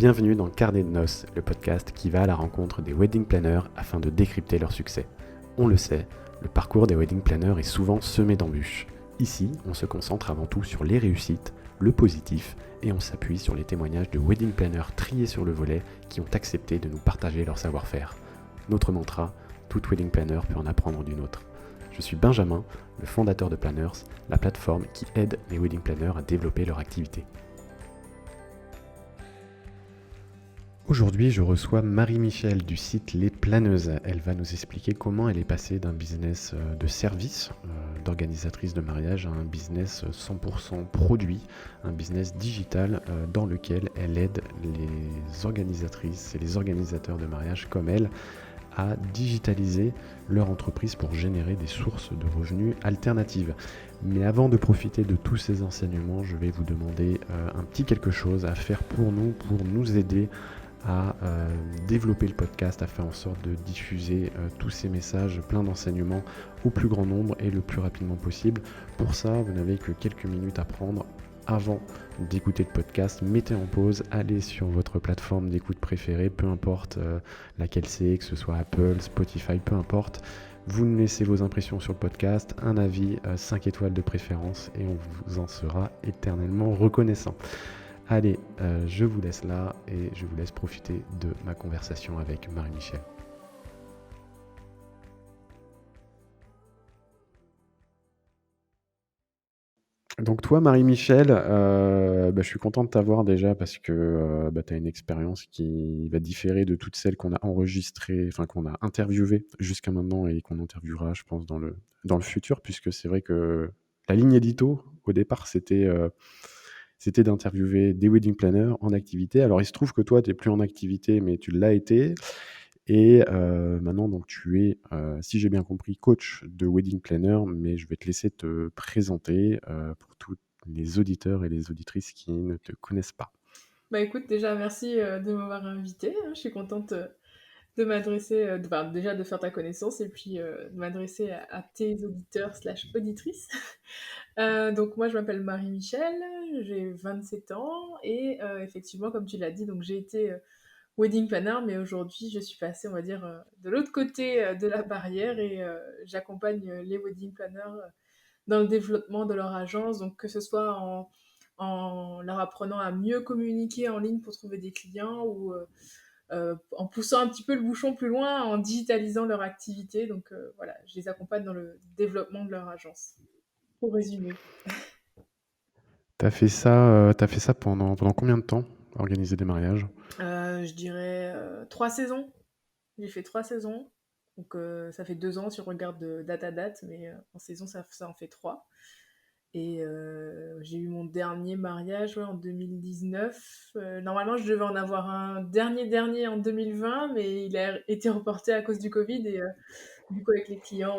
Bienvenue dans Carnet de Noces, le podcast qui va à la rencontre des wedding planners afin de décrypter leur succès. On le sait, le parcours des wedding planners est souvent semé d'embûches. Ici, on se concentre avant tout sur les réussites, le positif, et on s'appuie sur les témoignages de wedding planners triés sur le volet qui ont accepté de nous partager leur savoir-faire. Notre mantra, tout wedding planner peut en apprendre d'une autre. Je suis Benjamin, le fondateur de Planners, la plateforme qui aide les wedding planners à développer leur activité. Aujourd'hui, je reçois Marie-Michel du site Les Planeuses. Elle va nous expliquer comment elle est passée d'un business de service, d'organisatrice de mariage, à un business 100% produit, un business digital dans lequel elle aide les organisatrices et les organisateurs de mariage comme elle à digitaliser leur entreprise pour générer des sources de revenus alternatives. Mais avant de profiter de tous ces enseignements, je vais vous demander un petit quelque chose à faire pour nous aider à développer le podcast, à faire en sorte de diffuser tous ces messages, plein d'enseignements au plus grand nombre et le plus rapidement possible. Pour ça, vous n'avez que quelques minutes à prendre avant d'écouter le podcast. Mettez en pause, allez sur votre plateforme d'écoute préférée, peu importe laquelle c'est, que ce soit Apple, Spotify, peu importe. Vous nous laissez vos impressions sur le podcast, un avis 5 étoiles de préférence et on vous en sera éternellement reconnaissant. Allez, je vous laisse là et je vous laisse profiter de ma conversation avec Marie-Michel. Donc toi, Marie-Michel, je suis content de t'avoir déjà parce que tu as une expérience qui va différer de toutes celles qu'on a enregistrées, enfin qu'on a interviewées jusqu'à maintenant et qu'on interviewera, je pense, dans le futur, puisque c'est vrai que la ligne édito, au départ, c'était d'interviewer des wedding planners en activité. Alors, il se trouve que toi, tu n'es plus en activité, mais tu l'as été. Et maintenant, donc, tu es, si j'ai bien compris, coach de wedding planner, mais je vais te laisser te présenter pour tous les auditeurs et les auditrices qui ne te connaissent pas. Bah écoute, déjà merci de m'avoir invité. Je suis contente de m'adresser, déjà de faire ta connaissance et puis de m'adresser à tes auditeurs slash auditrices. Donc moi je m'appelle Marie-Michel, j'ai 27 ans et effectivement comme tu l'as dit, donc j'ai été wedding planner, mais aujourd'hui je suis passée on va dire de l'autre côté de la barrière et j'accompagne les wedding planners dans le développement de leur agence, donc que ce soit en leur apprenant à mieux communiquer en ligne pour trouver des clients ou en poussant un petit peu le bouchon plus loin, en digitalisant leur activité. Donc voilà, je les accompagne dans le développement de leur agence, pour résumer. T'as fait ça pendant combien de temps, organiser des mariages? Je dirais 3 saisons. J'ai fait 3 saisons. Donc ça fait 2 ans si on regarde de date à date, mais en saison ça en fait 3. Et j'ai eu mon dernier mariage ouais, en 2019. Normalement, je devais en avoir un dernier en 2020, mais il a été reporté à cause du Covid. Et du coup, avec les clients,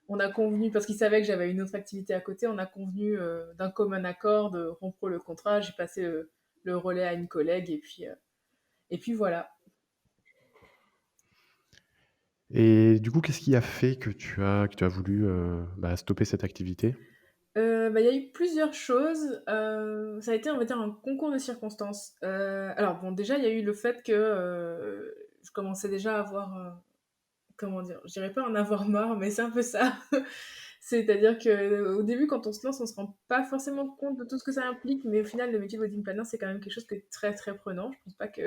on a convenu, parce qu'ils savaient que j'avais une autre activité à côté, on a convenu d'un commun accord de rompre le contrat. J'ai passé le relais à une collègue et puis voilà. Et du coup, qu'est-ce qui a fait que tu as voulu stopper cette activité? Il y a eu plusieurs choses. Ça a été, on va dire, un concours de circonstances. Alors bon, déjà, il y a eu le fait que je commençais déjà à avoir, comment dire? Je dirais pas en avoir marre, mais c'est un peu ça. C'est-à-dire qu'au début, quand on se lance, on se rend pas forcément compte de tout ce que ça implique, mais au final, le métier de wedding planner, c'est quand même quelque chose qui est très, très prenant. Je pense pas que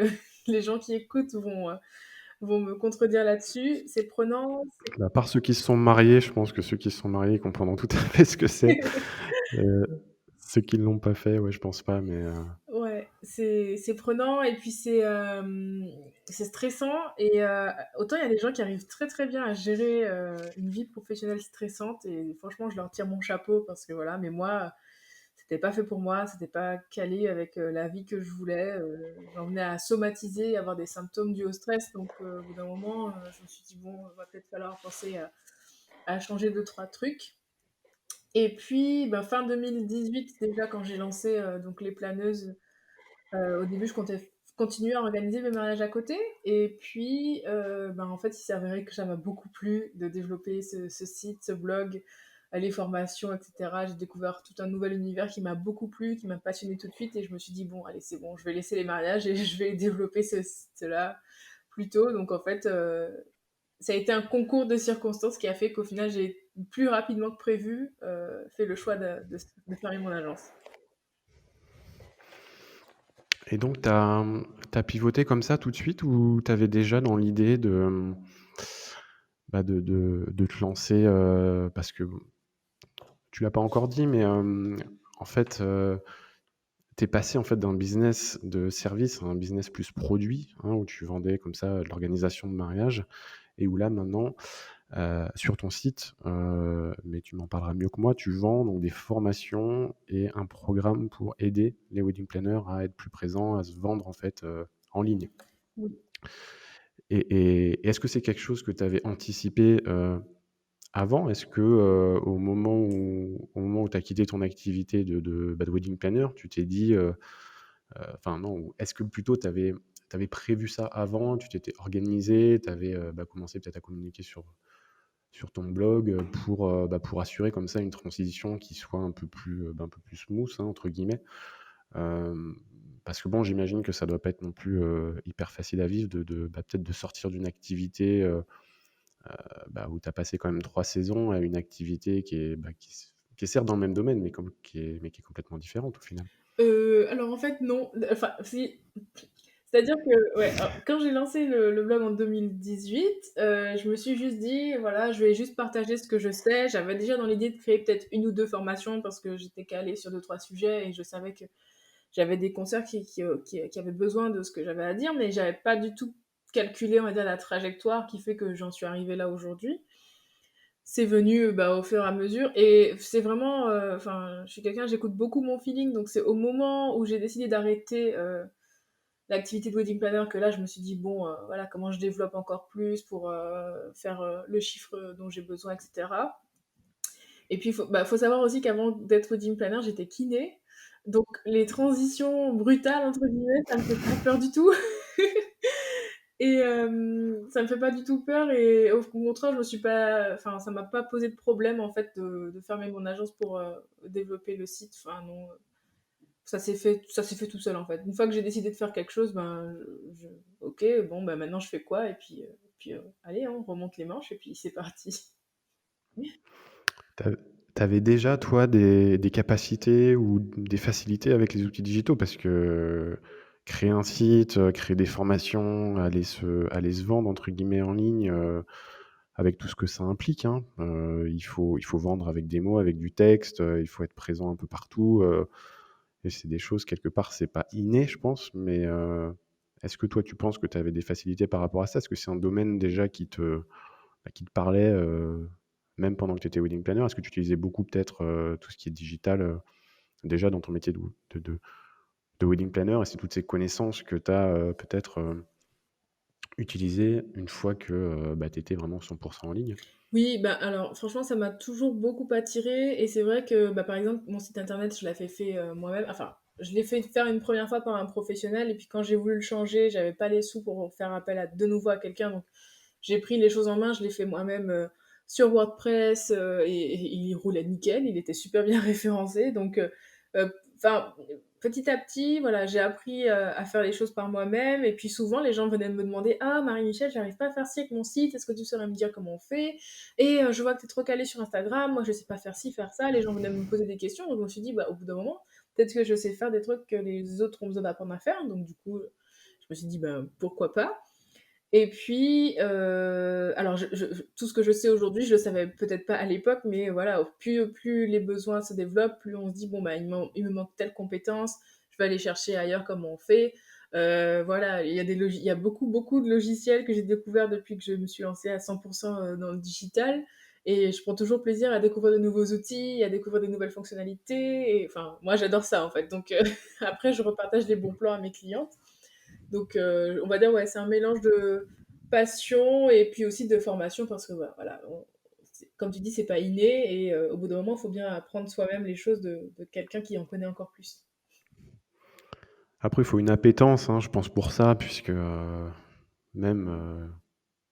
les gens qui écoutent vont me contredire là-dessus. C'est prenant, À part ceux qui se sont mariés, je pense que ceux qui se sont mariés comprendront tout à fait ce que c'est. Heu, Ceux qui ne l'ont pas fait, ouais, je pense pas, mais ouais, c'est prenant et puis c'est stressant et autant il y a des gens qui arrivent très, très bien à gérer, une vie professionnelle stressante et franchement, je leur tire mon chapeau parce que voilà, mais moi, c'était pas fait pour moi, c'était pas calé avec, la vie que je voulais, j'en venais à somatiser, avoir des symptômes dus au stress donc au bout d'un moment, je me suis dit: «Bon, va peut-être falloir penser à changer deux trois trucs». Et puis, bah, fin 2018 déjà quand j'ai lancé, donc les planeuses. Au début, je comptais continuer à organiser mes mariages à côté et puis, en fait, il s'est avéré que ça m'a beaucoup plu de développer ce site, ce blog, les formations, et cetera. J'ai découvert tout un nouvel univers qui m'a beaucoup plu, qui m'a passionné tout de suite et je me suis dit: «Bon, allez, c'est bon, je vais laisser les mariages et je vais développer cela plus tôt». Donc en fait, ça a été un concours de circonstances qui a fait qu'au final, j'ai plus rapidement que prévu, fait le choix de fermer mon agence. Et donc, tu as pivoté comme ça tout de suite ou tu avais déjà dans l'idée de te lancer, parce que bon, tu l'as pas encore dit, mais en fait, tu es passé en fait d'un business de service à un business plus produit, hein, où tu vendais comme ça de l'organisation de mariage et où là maintenant, sur ton site, mais tu m'en parleras mieux que moi, tu vends donc des formations et un programme pour aider les wedding planners à être plus présents, à se vendre en fait, en ligne. Oui. Et est-ce que c'est quelque chose que tu avais anticipé, avant? Est-ce que, au moment où tu as quitté ton activité de wedding planner, tu t'es dit, enfin non, ou est-ce que plutôt tu avais prévu ça avant? Tu t'étais organisé, tu avais, commencé peut-être à communiquer sur ton blog, pour assurer comme ça une transition qui soit un peu plus «smooth», hein, entre guillemets? Hem, Parce que bon, j'imagine que ça doit pas être non plus, hyper facile à vivre peut-être de sortir d'une activité, où tu as passé quand même 3 saisons à une activité qui est certes dans le même domaine, mais qui est complètement différente au final. Alors en fait non, enfin si, c'est-à-dire que ouais, alors quand j'ai lancé le blog en 2018, je me suis juste dit: «Voilà, je vais juste partager ce que je sais». J'avais déjà dans l'idée de créer peut-être une ou 2 formations parce que j'étais calée sur deux trois sujets et je savais que j'avais des concerts qui avaient besoin de ce que j'avais à dire, mais j'avais pas du tout calculé, on va dire, la trajectoire qui fait que j'en suis arrivée là aujourd'hui. C'est venu, au fur et à mesure et c'est vraiment, enfin, je suis quelqu'un, j'écoute beaucoup mon feeling, donc c'est au moment où j'ai décidé d'arrêter, l'activité de wedding planner que là, je me suis dit: «Bon, voilà, comment je développe encore plus pour, faire, le chiffre dont j'ai besoin» et cetera. Et puis faut savoir aussi qu'avant d'être wedding planner, j'étais kiné, donc les transitions «brutales» entre guillemets, ça me fait pas peur du tout. Et ça me fait pas du tout peur et au contraire, je me suis pas enfin, ça m'a pas posé de problème, en fait, de fermer mon agence pour, développer le site. Enfin non, ça s'est fait tout seul, en fait. Une fois que j'ai décidé de faire quelque chose, ben, je OK, bon, bah, maintenant je fais quoi? Et puis, allez, hein, on remonte les manches et puis c'est parti. Tu avais déjà toi des capacités ou des facilités avec les outils digitaux? Parce que créer un site, créer des formations, aller se «vendre» entre guillemets en ligne, avec tout ce que ça implique, hein. Il faut vendre avec des mots, avec du texte, il faut être présent un peu partout, et c'est des choses quelque part, c'est pas inné, je pense, mais est-ce que toi, tu penses que tu avais des facilités par rapport à ça? Est-ce que c'est un domaine déjà qui te parlait, même pendant que tu étais wedding planner? Est-ce que tu utilisais beaucoup peut-être, tout ce qui est digital, déjà dans ton métier de wedding planner? Et c'est toutes ces connaissances que tu as, peut-être, utilisées une fois que, tu étais vraiment 100 en ligne? Oui, bah, alors franchement, ça m'a toujours beaucoup attirée et c'est vrai que, par exemple, mon site internet, je l'avais fait, moi-même. Enfin, je l'ai fait faire une première fois par un professionnel et puis quand j'ai voulu le changer, j'avais pas les sous pour faire appel à de nouveau à quelqu'un, donc j'ai pris les choses en main, je l'ai fait moi-même, sur WordPress, et il roulait nickel, il était super bien référencé donc enfin, petit à petit, voilà, j'ai appris, à faire les choses par moi-même et puis souvent les gens venaient me demander: «Ah Marie-Michel, j'arrive pas à faire ci avec mon site, est-ce que tu saurais me dire comment on fait? Et je vois que tu es trop calée sur Instagram, moi je sais pas faire ci, faire ça». Les gens venaient me poser des questions donc je me suis dit: «Bah, au bout d'un moment, peut-être que je sais faire des trucs que les autres ont besoin d'apprendre à faire». Donc du coup, je me suis dit: «Ben, pourquoi pas?» Et puis, alors tout ce que je sais aujourd'hui, je le savais peut-être pas à l'époque, mais voilà, plus les besoins se développent, plus on se dit: «Bon, bah, il me manque telle compétence, je vais aller chercher ailleurs comment on fait». Voilà, il y a beaucoup, beaucoup de logiciels que j'ai découverts depuis que je me suis lancée à 100 dans le digital et je prends toujours plaisir à découvrir de nouveaux outils, à découvrir de nouvelles fonctionnalités et enfin, moi j'adore ça, en fait, donc après je repartage les bons plans à mes clientes. Donc, on va dire, ouais, c'est un mélange de passion et puis aussi de formation parce que, bah, voilà, comme tu dis, c'est pas inné et au bout d'un moment, il faut bien apprendre soi-même les choses de quelqu'un qui en connaît encore plus. Après, il faut une appétence, hein, je pense pour ça, puisque, même,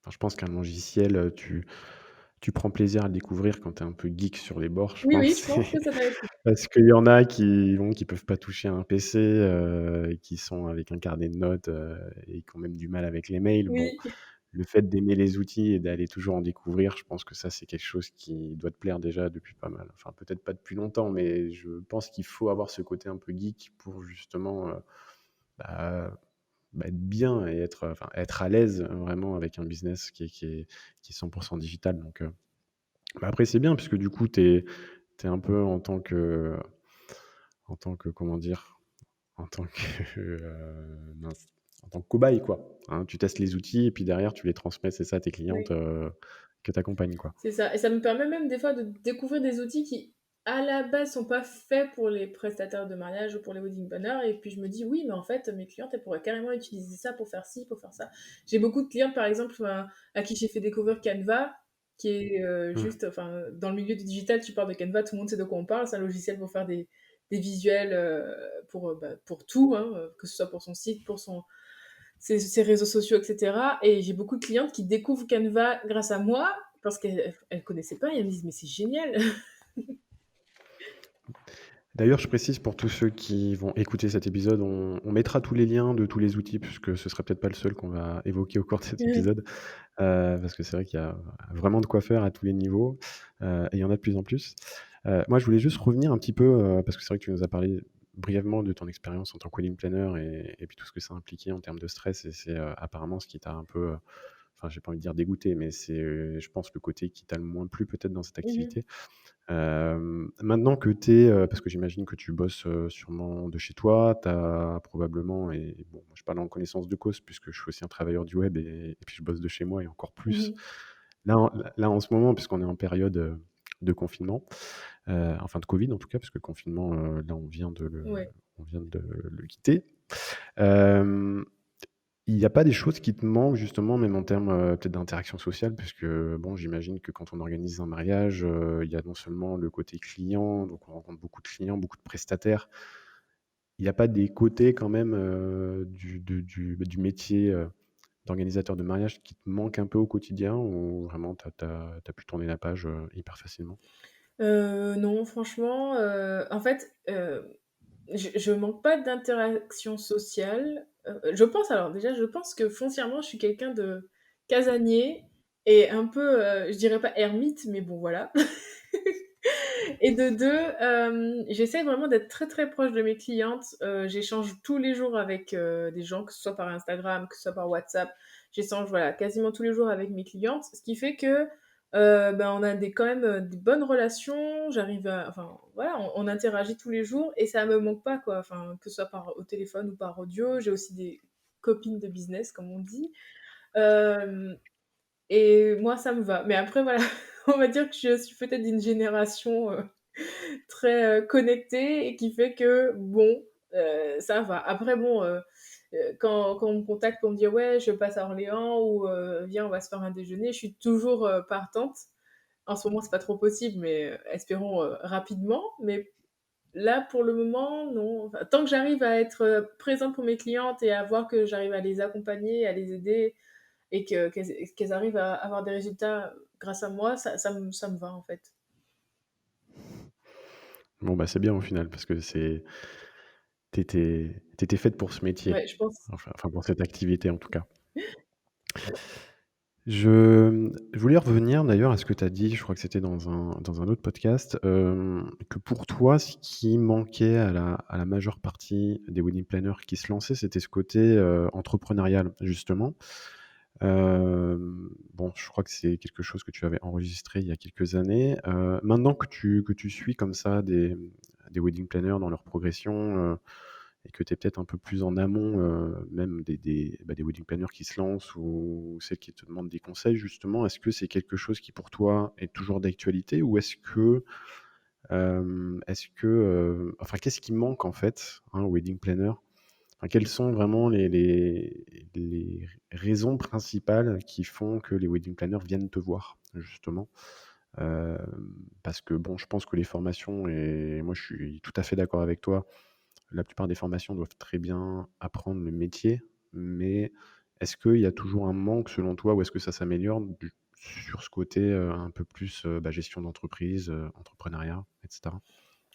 enfin, je pense qu'un logiciel, tu prends plaisir à le découvrir quand tu es un peu geek sur les bords, je Oui, oui, pense. je pense que ça doit être Parce qu'il y en a qui peuvent pas toucher à un PC, et qui sont avec un carnet de notes, et qui ont même du mal avec les mails. Bon, oui, le fait d'aimer les outils et d'aller toujours en découvrir, je pense que ça, c'est quelque chose qui doit te plaire déjà depuis pas mal. Enfin, peut-être pas depuis longtemps, mais je pense qu'il faut avoir ce côté un peu geek pour justement, bah, être bien et être à l'aise vraiment avec un business qui est 100 digital. Donc, après, c'est bien puisque du coup, tu es un peu en tant que comment dire? En tant que, mince, en tant que cobaye, quoi, hein. Tu testes les outils et puis derrière tu les transmets, c'est ça, à tes clientes, oui. que tu accompagnes, quoi. C'est ça et ça me permet même des fois de découvrir des outils qui, à la base, sont pas faits pour les prestataires de mariage ou pour les wedding planners et puis je me dis: «Oui, mais en fait, mes clientes, elles pourraient carrément utiliser ça pour faire ci, pour faire ça». J'ai beaucoup de clientes, par exemple, à qui j'ai fait découvrir Canva, qui est, Ouais. juste enfin, dans le milieu du digital, tu parles de Canva, tout le monde sait de quoi on parle. C'est un logiciel pour faire des visuels, pour tout, hein, que ce soit pour son site, pour ses réseaux sociaux, et cetera. Et j'ai beaucoup de clientes qui découvrent Canva grâce à moi parce qu'elles connaissaient pas et elles me disent: «Mais c'est génial!» D'ailleurs, je précise pour tous ceux qui vont écouter cet épisode, on mettra tous les liens de tous les outils puisque ce sera peut-être pas le seul qu'on va évoquer au cours de cet épisode, parce que c'est vrai qu'il y a vraiment de quoi faire à tous les niveaux, et il y en a de plus en plus. Moi, je voulais juste revenir un petit peu, parce que c'est vrai que tu nous as parlé brièvement de ton expérience en tant que wedding planner et puis tout ce que ça impliquait en termes de stress et c'est, apparemment ce qui t'a un peu, enfin, j'ai pas envie de dire dégoûté, mais c'est, je pense le côté qui t'a le moins plu peut-être dans cette Mmh mh. activité. Maintenant que tu es, parce que j'imagine que tu bosses, sûrement de chez toi, tu as probablement et bon, moi je parle en connaissance de cause puisque je suis aussi un travailleur du web et puis je bosse de chez moi et encore plus Mmh. là en ce moment puisqu'on est en période, de confinement, enfin de covid en tout cas, parce que le confinement, là Ouais. on vient de le quitter. Hem Il n'y a pas des choses qui te manquent justement, même en termes, peut-être d'interaction sociale? Puisque bon, j'imagine que quand on organise un mariage, il y a non seulement le côté client, donc on rencontre beaucoup de clients, beaucoup de prestataires. Il n'y a pas des côtés quand même, du métier, d'organisateur de mariage qui te manquent un peu au quotidien ou vraiment tu as pu tourner la page, hyper facilement? Non, franchement, en fait, je manque pas d'interaction sociale. Je pense alors déjà, je pense que foncièrement, je suis quelqu'un de casanier et un peu, je dirais pas ermite, mais bon voilà. Et de 2, j'essaie vraiment d'être très, très proche de mes clientes. J'échange tous les jours avec, des gens, que ce soit par Instagram, que ce soit par WhatsApp. J'échange, voilà, quasiment tous les jours avec mes clientes, ce qui fait que, on a quand même, des bonnes relations. J'arrive à enfin, voilà, on interagit tous les jours et ça me manque pas, quoi. Enfin, que ce soit au téléphone ou par audio. J'ai aussi des copines de business, comme on dit. Hem et moi, ça me va. Mais après, voilà, on va dire que je suis peut-être d'une génération, très, connectée et qui fait que bon, ça va. Après bon, quand on me contacte pour me dire: «Ouais, je passe à Orléans» ou «Viens, on va se faire un déjeuner», je suis toujours, partante. En ce moment, c'est pas trop possible, mais espérons, rapidement. Mais là, pour le moment, non. Enfin, tant que j'arrive à être, présente pour mes clientes et à voir que j'arrive à les accompagner, à les aider et qu'elles arrivent à avoir des résultats grâce à moi, ça me va, en fait. Bon, bah, c'est bien au final parce que tu étais faite pour ce métier, Ouais, je pense. enfin pour cette activité en tout cas. Je voulais revenir d'ailleurs à ce que tu as dit, je crois que c'était dans un autre podcast, que pour toi, ce qui manquait à la majeure partie des wedding planners qui se lançaient, c'était ce côté, entrepreneurial justement. Bon, je crois que c'est quelque chose que tu avais enregistré il y a quelques années. Maintenant que tu suis comme ça des wedding planners dans leur progression, et que tu es peut-être un peu plus en amont, même des wedding planners qui se lancent ou celles qui te demandent des conseils justement. Est-ce que c'est quelque chose qui pour toi est toujours d'actualité ou enfin qu'est-ce qui manque en fait, hein, aux wedding planners? Enfin, quelles sont vraiment les raisons principales qui font que les wedding planners viennent te voir justement? Parce que bon, je pense que les formations et moi je suis tout à fait d'accord avec toi, la plupart des formations doivent très bien apprendre le métier, mais est-ce qu'il y a toujours un manque selon toi ou est-ce que ça s'améliore sur ce côté, un peu plus, gestion d'entreprise, entrepreneuriat, et cetera?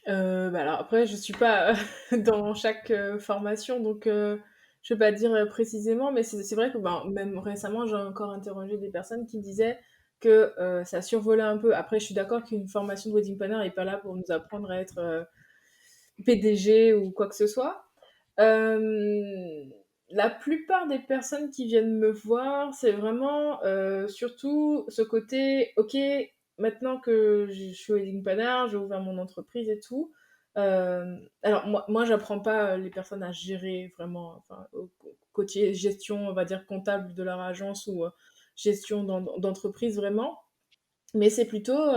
Bah, alors après je suis pas, dans chaque, formation donc je vais pas dire, précisément, mais c'est vrai que, ben, même récemment, j'ai encore interrogé des personnes qui disaient que, ça survolait un peu. Après je suis d'accord qu'une formation de wedding planner est pas là pour nous apprendre à être, PDG ou quoi que ce soit. Hem, la plupart des personnes qui viennent me voir, c'est vraiment, surtout ce côté: «OK, maintenant que je suis wedding planner, j'ai ouvert mon entreprise et tout». Alors moi j'apprends pas, les personnes à gérer vraiment, enfin, au côté gestion, on va dire comptable de leur agence ou, gestion d'entreprise vraiment. Mais c'est plutôt,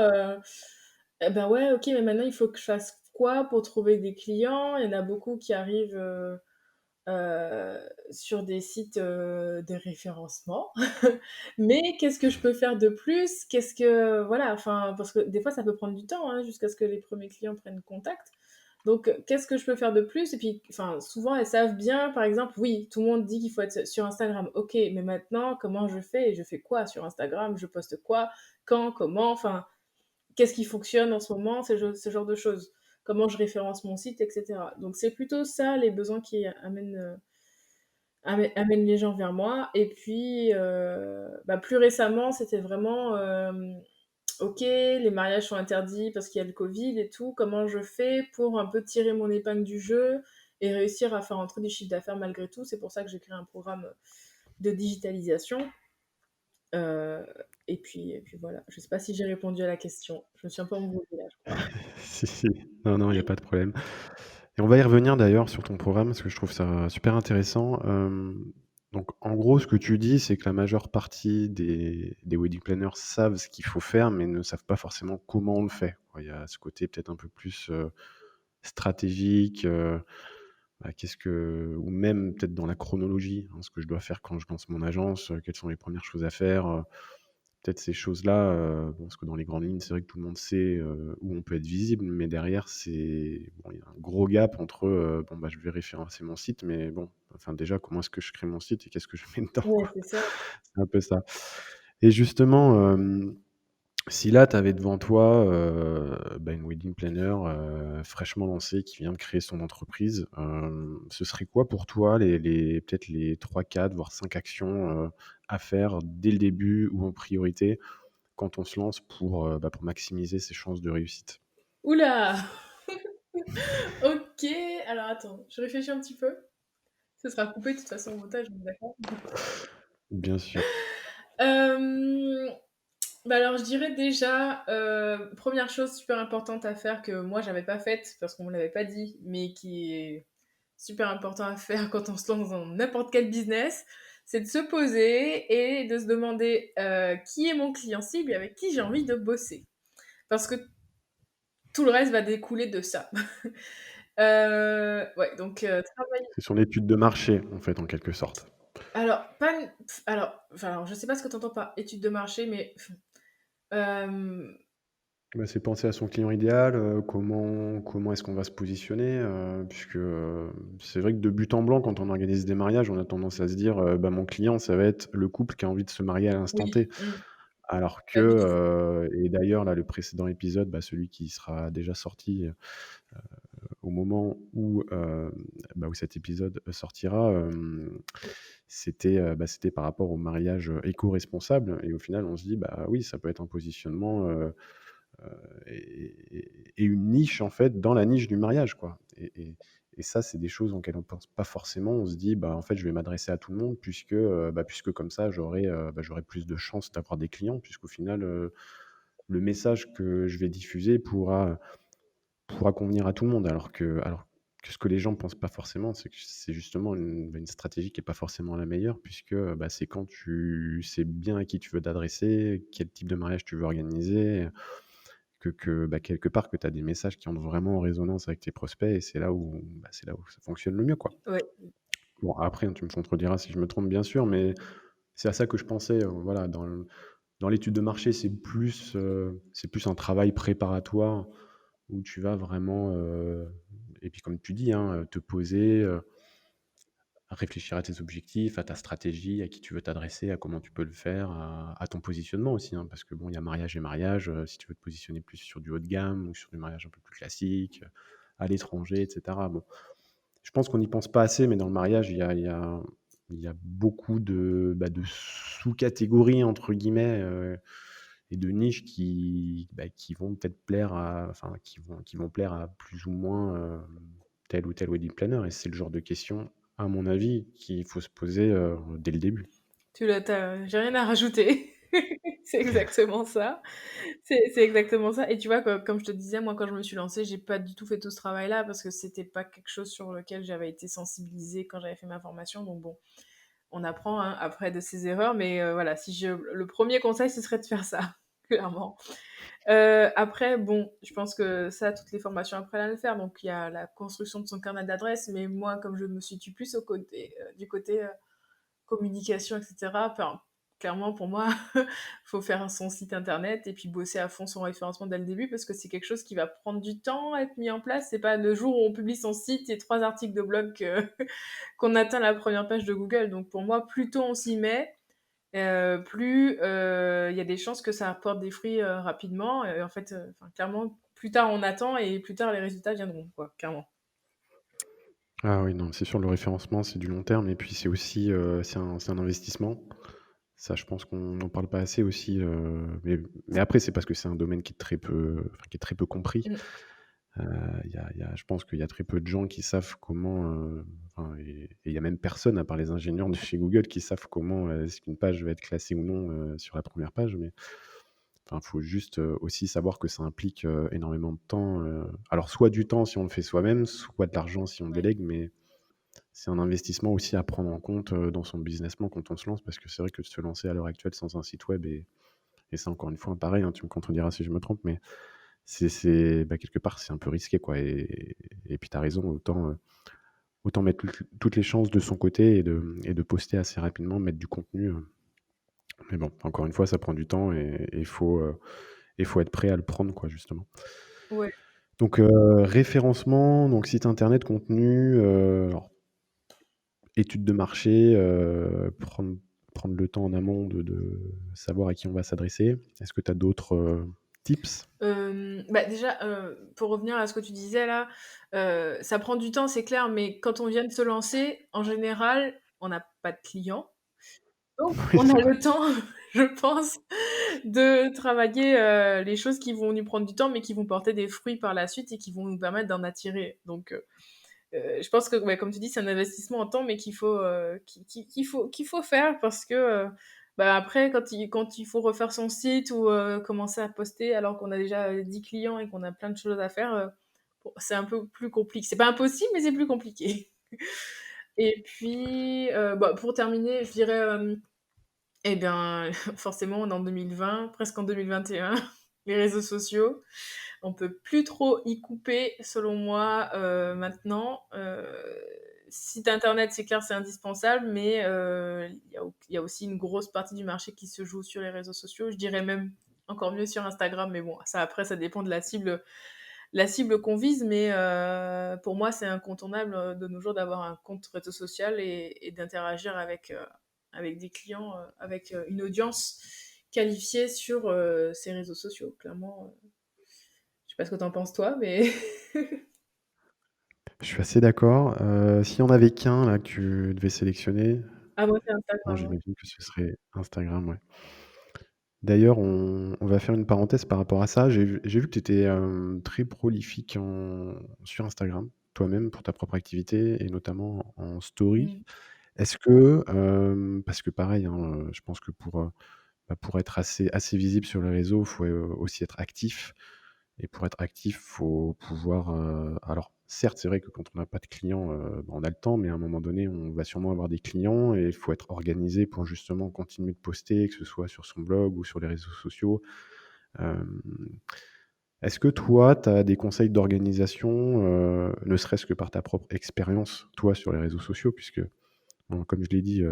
bah, ouais, OK, mais maintenant il faut que je fasse quoi pour trouver des clients? Il y en a beaucoup qui arrivent, sur des sites, de référencement. Mais qu'est-ce que je peux faire de plus? Qu'est-ce que voilà, enfin, parce que des fois ça peut prendre du temps, hein, jusqu'à ce que les premiers clients prennent contact. Donc, qu'est-ce que je peux faire de plus? Et puis, enfin, souvent elles savent bien, par exemple, oui, tout le monde dit qu'il faut être sur Instagram. OK, mais maintenant comment je fais? Et je fais quoi sur Instagram? Je poste quoi? Quand? Comment? Enfin, qu'est-ce qui fonctionne en ce moment? Ce genre de choses. Comment je référence mon site, et cetera. Donc c'est plutôt ça les besoins qui amènent les gens vers moi. Et puis, bah, plus récemment, c'était vraiment, OK, les mariages sont interdits parce qu'il y a le covid et tout. Comment je fais pour un peu tirer mon épingle du jeu et réussir à faire entrer du chiffre d'affaires malgré tout? C'est pour ça que j'ai créé un programme de digitalisation. Heu et puis voilà. Je sais pas si j'ai répondu à la question. Je me suis un peu embrouillée là, je crois. Si, si. Non, non, il y a pas de problème. Et on va y revenir d'ailleurs sur ton programme parce que je trouve ça super intéressant. Donc en gros, ce que tu dis, c'est que la majeure partie des wedding planners savent ce qu'il faut faire, mais ne savent pas forcément comment on le fait. Il y a ce côté peut-être un peu plus, stratégique, qu'est-ce que ou même peut-être dans la chronologie, hein, ce que je dois faire quand je lance mon agence, quelles sont les premières choses à faire, peut-être ces choses-là, bon, parce que dans les grandes lignes, c'est vrai que tout le monde sait, où on peut être visible, mais derrière, c'est bon, il y a un gros gap entre, je vais référencer mon site, mais bon, enfin, déjà, comment est-ce que je crée mon site et qu'est-ce que je mets dedans, Ouais, quoi? c'est ça. C'est un peu ça. Et justement, si là, tu avais devant toi, une wedding planner, fraîchement lancée qui vient de créer son entreprise, ce serait quoi pour toi les peut-être les 3, 4, voire 5 actions, à faire dès le début ou en priorité quand on se lance pour maximiser ses chances de réussite? Ouh là! OK, alors attends, je réfléchis un petit peu. Ce sera coupé de toute façon au montage, on est d'accord? Bien sûr. Hem, Bah, alors je dirais déjà, 1re chose super importante à faire que moi j'avais pas faite parce qu'on me l'avait pas dit, mais qui est super important à faire quand on se lance dans n'importe quel business, c'est de se poser et de se demander, qui est mon client cible et avec qui j'ai envie de bosser. Parce que tout le reste va découler de ça. Ouais, donc travailler C'est son étude de marché, en fait, en quelque sorte. alors pas n alors enfin, alors je sais pas ce que tu entends par étude de marché, mais hem, C'est penser à son client idéal, comment est-ce qu'on va se positionner, puisque, c'est vrai que de but en blanc, quand on organise des mariages, on a tendance à se dire, «Mon client, ça va être le couple qui a envie de se marier à l'instant oui, T». Alors que, bah oui, et d'ailleurs là, le précédent épisode, celui qui sera déjà sorti, au moment où cet épisode sortira, c'était par rapport au mariage, éco-responsable et au final, on se dit: «Bah oui, ça peut être un positionnement, et une niche, en fait, dans la niche du mariage, quoi» et ça, c'est des choses auxquelles on pense pas forcément. On se dit: «Bah, en fait, je vais m'adresser à tout le monde puisque comme ça, j'aurai plus de chances d'avoir des clients» puisqu'au final, le message que je vais diffuser pourra convenir à tout le monde. Alors que ce que les gens pensent pas forcément, c'est que c'est justement une stratégie qui est pas forcément la meilleure puisque, c'est quand tu sais bien à qui tu veux t'adresser, quel type de mariage tu veux organiser, quelque part, que tu as des messages qui entrent vraiment en résonance avec tes prospects et c'est là où ça fonctionne le mieux, quoi. ouais. Bon, après, tu me contrediras si je me trompe, bien sûr, mais c'est à ça que je pensais, voilà, dans l'étude de marché, c'est plus un travail préparatoire où tu vas vraiment, et puis comme tu dis, hein, te poser, réfléchir à tes objectifs, à ta stratégie, à qui tu veux t'adresser, à comment tu peux le faire, à ton positionnement aussi, hein, parce que bon, il y a mariage et mariage. Si tu veux te positionner plus sur du haut de gamme ou sur du mariage un peu plus classique, à l'étranger, etc. Bon, je pense qu'on n'y pense pas assez, mais dans le mariage, il y a beaucoup de sous-catégories, entre guillemets, et de niches qui vont peut-être plaire enfin, qui vont plaire à plus ou moins tel ou tel wedding planner. Et c'est le genre de questions, à mon avis, qu'il faut se poser dès le début. J'ai rien à rajouter. C'est exactement ça. C'est exactement ça. Et tu vois, comme je te disais, moi, quand je me suis lancée, j'ai pas du tout fait tout ce travail-là parce que c'était pas quelque chose sur lequel j'avais été sensibilisée quand j'avais fait ma formation. Donc bon, on apprend hein, après de ses erreurs, mais voilà, le premier conseil, ce serait de faire ça, clairement. Après, bon, je pense que ça, toutes les formations apprennent à le faire. Donc, il y a la construction de son carnet d'adresses, mais moi, comme je me situe plus du côté communication, etc., enfin, clairement, pour moi, faut faire son site internet et puis bosser à fond son référencement dès le début parce que c'est quelque chose qui va prendre du temps à être mis en place. C'est pas le jour où on publie son site et 3 articles de blog qu'on atteint la première page de Google. Donc, pour moi, plus tôt on s'y met, plus il y a des chances que ça apporte des fruits rapidement. En fait, clairement, plus tard on attend et plus tard les résultats viendront, quoi, clairement. Ah oui, non, c'est sûr, le référencement, c'est du long terme et puis c'est aussi, c'est un investissement. Ça, je pense qu'on n'en parle pas assez aussi, mais après, c'est parce que c'est un domaine qui est très peu enfin, qui est très peu compris. Mm. Heu, je pense qu'il y a très peu de gens qui savent comment, enfin et il y a même personne à part les ingénieurs de chez Google qui savent comment, est-ce qu'une page va être classée ou non, sur la première page, mais enfin, faut juste, aussi savoir que ça implique, énormément de temps, alors soit du temps si on le fait soi-même, soit de l'argent si on Ouais. délègue, mais c'est un investissement aussi à prendre en compte, dans son business plan quand on se lance, parce que c'est vrai que de se lancer à l'heure actuelle sans un site web et ça encore une fois pareil, hein, tu me contrediras si je me trompe, mais quelque part, c'est un peu risqué, quoi. Et puis tu as raison, autant mettre toutes les chances de son côté et de poster assez rapidement, mettre du contenu, mais bon, encore une fois, ça prend du temps et il faut être prêt à le prendre, quoi, justement. Ouais. Donc référencement, donc site internet, contenu, alors étude de marché, prendre le temps en amont de savoir à qui on va s'adresser. Est-ce que tu as d'autres, tips? Bah, déjà, pour revenir à ce que tu disais là, ça prend du temps, c'est clair, mais quand on vient de se lancer, en général, on n'a pas de clients. Donc Oui, on c'est a vrai. le temps, je pense, de travailler, les choses qui vont nous prendre du temps, mais qui vont porter des fruits par la suite et qui vont nous permettre d'en attirer. Donc je pense que, ouais, comme tu dis, c'est un investissement en temps, mais qu'il faut faire parce que, bah, après, quand il faut refaire son site ou commencer à poster alors qu'on a déjà 10 clients et qu'on a plein de choses à faire, bon, c'est un peu plus compliqué. C'est pas impossible, mais c'est plus compliqué. Et puis, bah, pour terminer, je dirais, eh bien, forcément, on est en 2020, presque en 2021, les réseaux sociaux. On peut plus trop y couper, selon moi, maintenant. Site internet, c'est clair, c'est indispensable, mais il y a aussi une grosse partie du marché qui se joue sur les réseaux sociaux. Je dirais même encore mieux sur Instagram, mais bon, ça après, ça dépend de la cible qu'on vise, mais pour moi, c'est incontournable de nos jours d'avoir un compte réseau social et d'interagir avec des clients, avec une audience qualifiée sur ces réseaux sociaux. Clairement, je sais pas ce que t'en penses toi, mais Je suis assez d'accord. S'il y en avait qu'un là que tu devais sélectionner, ah moi c'est moi Instagram, ouais. j'imagine que ce serait Instagram, ouais. D'ailleurs, on va faire une parenthèse par rapport à ça. J'ai vu que tu étais, très prolifique sur Instagram, toi-même, pour ta propre activité et notamment en story. Mmh. Est-ce que, parce que pareil, hein, je pense que pour être assez visible sur les réseaux, il faut, aussi être actif. Et pour être actif, faut pouvoir, alors certes, c'est vrai que quand on n'a pas de clients, on a le temps, mais à un moment donné, on va sûrement avoir des clients et il faut être organisé pour justement continuer de poster, que ce soit sur son blog ou sur les réseaux sociaux. Hem, Est-ce que toi, tu as des conseils d'organisation, ne serait-ce que par ta propre expérience, toi, sur les réseaux sociaux? Puisque, bon, comme je l'ai dit,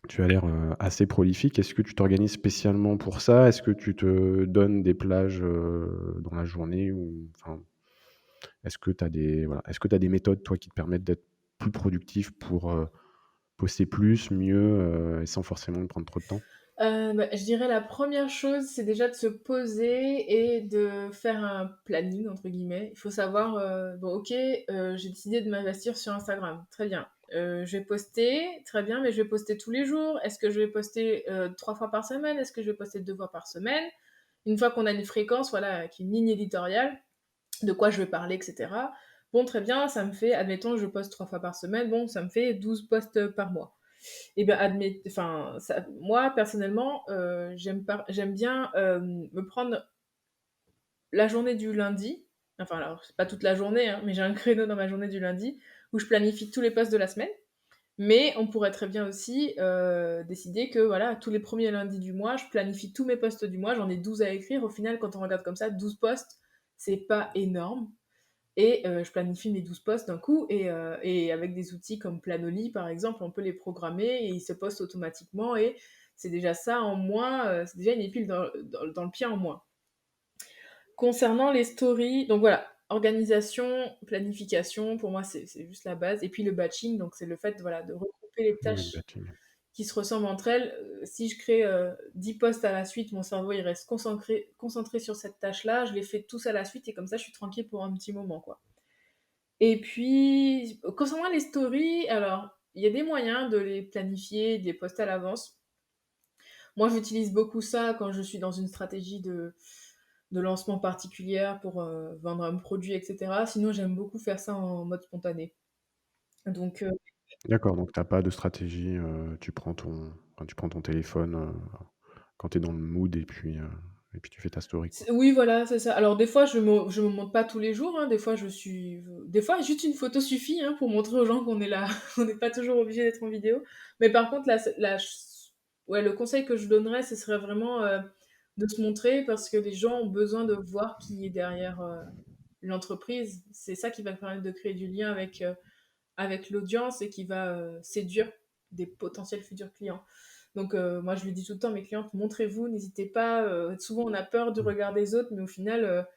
tu as l'air, assez prolifique. Est-ce que tu t'organises spécialement pour ça? Est-ce que tu te donnes des plages, dans la journée ou enfin est-ce que tu as des voilà, est-ce que tu as des méthodes, toi, qui te permettent d'être plus productif pour, poster plus, mieux, et sans forcément prendre trop de temps? Bah, je dirais la première chose, c'est déjà de se poser et de faire un «planning» entre guillemets. Il faut savoir, bon OK, j'ai décidé de m'investir sur Instagram, très bien. Je vais poster, très bien, mais je vais poster tous les jours. Est-ce que je vais poster, 3 fois par semaine? Est-ce que je vais poster 2 fois par semaine? Une fois qu'on a une fréquence, voilà, avec une ligne éditoriale, de quoi je vais parler et cetera. Bon, très bien, ça me fait admettons, je poste 3 fois par semaine, bon, ça me fait 12 posts, par mois. Et ben enfin, moi personnellement, j'aime bien me prendre la journée du lundi, enfin alors c'est pas toute la journée, hein, mais j'ai un créneau dans ma journée du lundi où je planifie tous les posts de la semaine. Mais on pourrait très bien aussi décider que voilà, tous les premiers lundis du mois, je planifie tous mes posts du mois. J'en ai 12 à écrire. Au final, quand on regarde comme ça, 12 posts, c'est pas énorme. Et je planifie mes 12 posts d'un coup et avec des outils comme Planoly, par exemple, on peut les programmer et ils se postent automatiquement et c'est déjà ça en moins, c'est déjà une épine dans le pied en moins. Concernant les stories, donc voilà, organisation, planification, pour moi, c'est juste la base et puis le batching, donc c'est le fait, voilà, de regrouper les Oui, le tâches batching. qui se ressemblent entre elles. Si je crée 10 posts à la suite, mon cerveau, il reste concentré sur cette tâche-là, je les fais tous à la suite et comme ça, je suis tranquille pour un petit moment, quoi. Et puis, concernant les stories, alors, il y a des moyens de les planifier, de les poster à l'avance. Moi, j'utilise beaucoup ça quand je suis dans une stratégie de lancement particulière pour vendre un produit, etc. Sinon, j'aime beaucoup faire ça en mode spontané. Donc, D'accord, donc t'as pas de stratégie, tu prends ton téléphone, quand tu es dans le mood et puis tu fais ta story, quoi. oui, voilà, c'est ça. Alors, des fois, je me montre pas tous les jours, hein. Des fois, juste une photo suffit hein, pour montrer aux gens qu'on est là. On n'est pas toujours obligé d'être en vidéo. Mais par contre, ouais, le conseil que je donnerais, ce serait vraiment de se montrer parce que les gens ont besoin de voir qui est derrière l'entreprise. C'est ça qui va permettre de créer du lien avec l'audience et qui va séduire des potentiels futurs clients. Donc moi je lui dis tout le temps à mes clientes, montrez-vous, n'hésitez pas. Souvent on a peur du Mmh. regard des autres, mais au final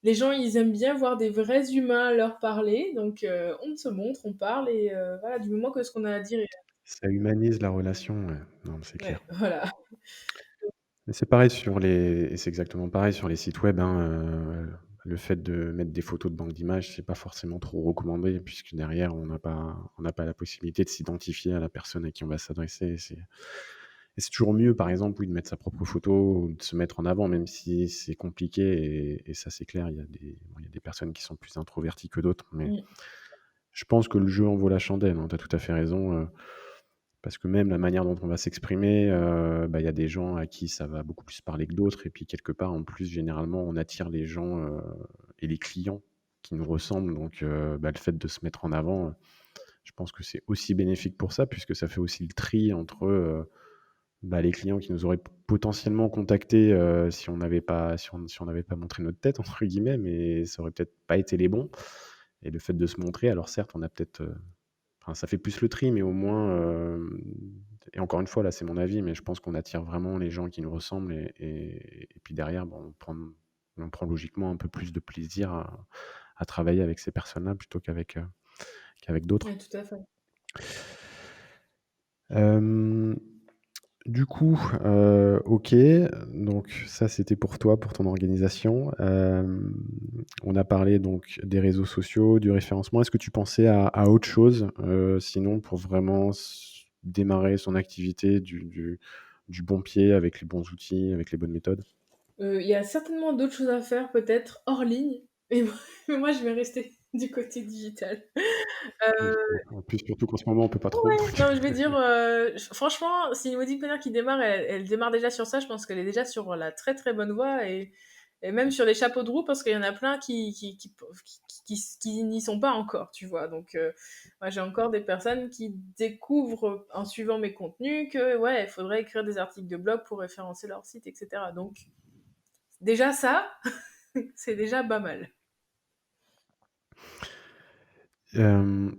les gens ils aiment bien voir des vrais humains leur parler. Donc on se montre, on parle et voilà, du moment que ce qu'on a à dire est... Ça humanise la relation, ouais. Non, mais c'est clair. Ouais, voilà. Mais c'est pareil sur les et c'est exactement pareil sur les sites web, hein, le fait de mettre des photos de banque d'images, c'est pas forcément trop recommandé puisque derrière on n'a pas la possibilité de s'identifier à la personne à qui on va s'adresser. C'est toujours mieux, par exemple, oui, de mettre sa propre photo ou de se mettre en avant, même si c'est compliqué et ça, c'est clair. Il y a des personnes qui sont plus introverties que d'autres, mais Mm. je pense que le jeu en vaut la chandelle, hein. Tu as tout à fait raison, parce que même la manière dont on va s'exprimer, bah, il y a des gens à qui ça va beaucoup plus parler que d'autres et puis quelque part, en plus, généralement, on attire les gens, et les clients qui nous ressemblent donc bah, le fait de se mettre en avant, je pense que c'est aussi bénéfique pour ça puisque ça fait aussi le tri entre, bah, les clients qui nous auraient potentiellement contactés, si on n'avait pas «montré notre tête» entre guillemets, mais ça aurait peut-être pas été les bons et le fait de se montrer, alors certes, on a peut-être, enfin, ça fait plus le tri, mais au moins, et encore une fois, là, c'est mon avis, mais je pense qu'on attire vraiment les gens qui nous ressemblent et puis derrière, bon, on prend logiquement un peu plus de plaisir à travailler avec ces personnes-là plutôt qu'avec d'autres. Ouais, tout à fait. Hem Du coup, OK, donc ça, c'était pour toi, pour ton organisation. On a parlé donc des réseaux sociaux, du référencement. Est-ce que tu pensais à autre chose, sinon pour vraiment démarrer son activité du bon pied, avec les bons outils, avec les bonnes méthodes? Il y a certainement d'autres choses à faire peut-être hors ligne, mais moi mais moi, je vais rester du côté digital. Oui, en plus, surtout qu'en ce moment, on peut pas trop, Ouais, donc non, je vais dire, franchement, si une wedding qui démarre, elle démarre déjà sur ça, je pense qu'elle est déjà sur la très, très bonne voie et même sur les chapeaux de roue parce qu'il y en a plein qui n'y sont pas encore, tu vois? Donc moi, j'ai encore des personnes qui découvrent en suivant mes contenus que, ouais, il faudrait écrire des articles de blog pour référencer leur site et cetera. Donc déjà ça, c'est déjà pas mal. hem,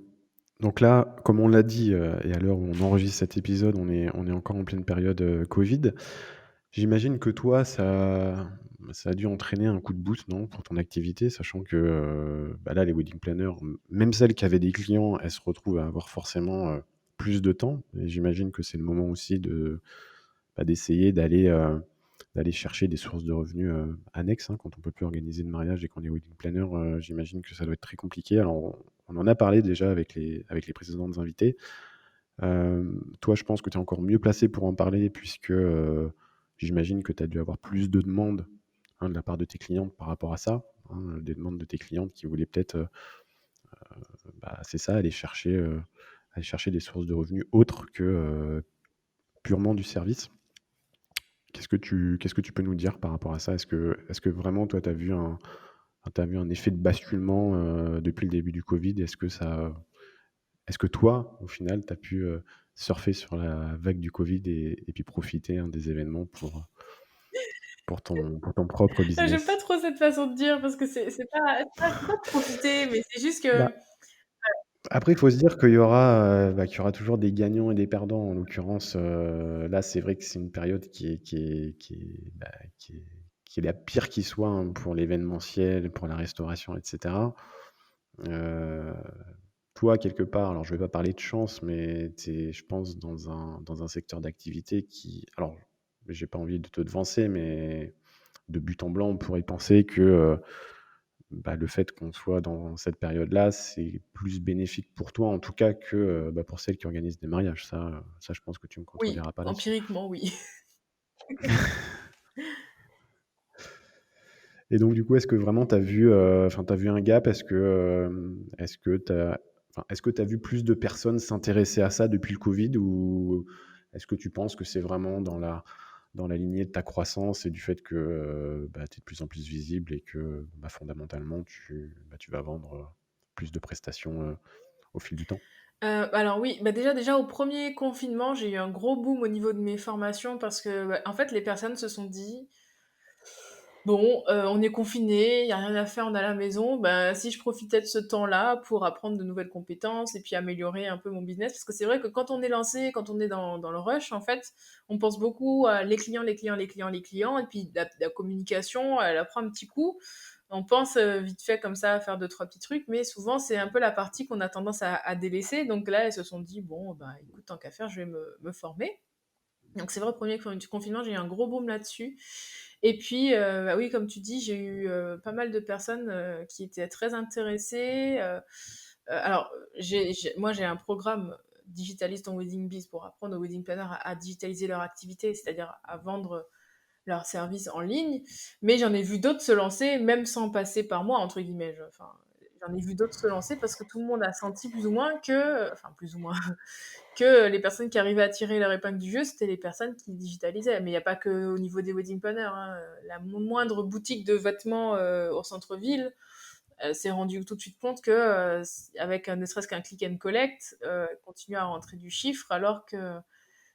donc là, comme on l'a dit, et à l'heure où on enregistre cet épisode, on est encore en pleine période, Covid. J'imagine que toi, ça a dû entraîner un coup de boost, non, pour ton activité? Sachant que, bah, là, les wedding planners, même celles qui avaient des clients, elles se retrouvent à avoir forcément, plus de temps et j'imagine que c'est le moment aussi bah, d'essayer d'aller chercher des sources de revenus, annexes, hein, quand on peut plus organiser de mariage et qu'on est wedding planner, j'imagine que ça doit être très compliqué. Alors on en a parlé déjà avec les précédentes invités. Toi, je pense que tu es encore mieux placé pour en parler puisque, j'imagine que tu as dû avoir plus de demandes, hein, de la part de tes clientes par rapport à ça, hein, des demandes de tes clientes qui voulaient peut-être, bah, c'est ça, aller chercher des sources de revenus autres que, purement du service. Qu'est-ce que tu peux nous dire par rapport à ça? Est-ce que vraiment toi, tu vu un effet de basculement, depuis le début du covid? Est-ce que toi, au final, tu as pu, surfer sur la vague du covid et puis profiter, hein, des événements pour ton propre J'aime pas business? trop cette façon de dire parce que c'est pas profiter, mais c'est juste que Bah, après, il faut se dire qu'il y aura toujours des gagnants et des perdants. En l'occurrence, là, c'est vrai que c'est une période bah, qui est la pire qui soit, hein, pour l'événementiel, pour la restauration et cetera. Heu, Toi, quelque part, alors je vais pas parler de chance, mais tu es, je pense, dans un secteur d'activité qui alors, j'ai pas envie de te devancer, mais de but en blanc, on pourrait penser que, bah, le fait qu'on soit dans cette période-là, c'est plus bénéfique pour toi, en tout cas, que, bah, pour celles qui organisent des mariages. Ça, je pense que tu me oui, contrediras pas là-dessus. empiriquement, oui. Et donc du coup, est-ce que vraiment tu as vu, enfin, tu vu un gap? Est-ce que tu as vu plus de personnes s'intéresser à ça depuis le covid? Ou est-ce que tu penses que c'est vraiment dans la lignée de ta croissance et du fait que, bah, tu es de plus en plus visible et que, bah, fondamentalement tu vas vendre, plus de prestations, au fil du temps? Alors oui, bah, déjà au premier confinement, j'ai eu un gros boom au niveau de mes formations parce que, bah, en fait, les personnes se sont dit: «Bon, on est confinés, il y a rien à faire, on est à la maison, bah, si je profitais de ce temps-là pour apprendre de nouvelles compétences et puis améliorer un peu mon business». Parce que c'est vrai que quand on est lancé, quand on est dans le rush, en fait, on pense beaucoup à les clients, les clients, les clients, les clients et puis la communication, elle prend un petit coup. On pense, vite fait comme ça à faire deux trois petits trucs, mais souvent c'est un peu la partie qu'on a tendance à délaisser. Donc là, elles se sont dit: «Bon, bah, écoute, tant qu'à faire, je vais me former». Donc c'est vrai, au premier confinement, j'ai eu un gros boom là-dessus. Et puis, bah, oui, comme tu dis, j'ai eu, pas mal de personnes, qui étaient très intéressées, alors, moi, j'ai un programme Digitalise ton wedding biz pour apprendre aux wedding planners à digitaliser leur activité, c'est-à-dire à vendre leurs services en ligne. Mais j'en ai vu d'autres se lancer, même sans passer par moi, entre guillemets. Enfin, j'en ai vu d'autres se lancer parce que tout le monde a senti plus ou moins que, enfin plus ou moins, que les personnes qui arrivaient à tirer leur épingle du jeu, c'était les personnes qui digitalisaient. Mais il n'y a pas que au niveau des wedding planners, hein. La moindre boutique de vêtements au centre-ville s'est rendue tout de suite compte que, avec ne serait-ce qu'un click and collect, continuait à rentrer du chiffre, alors que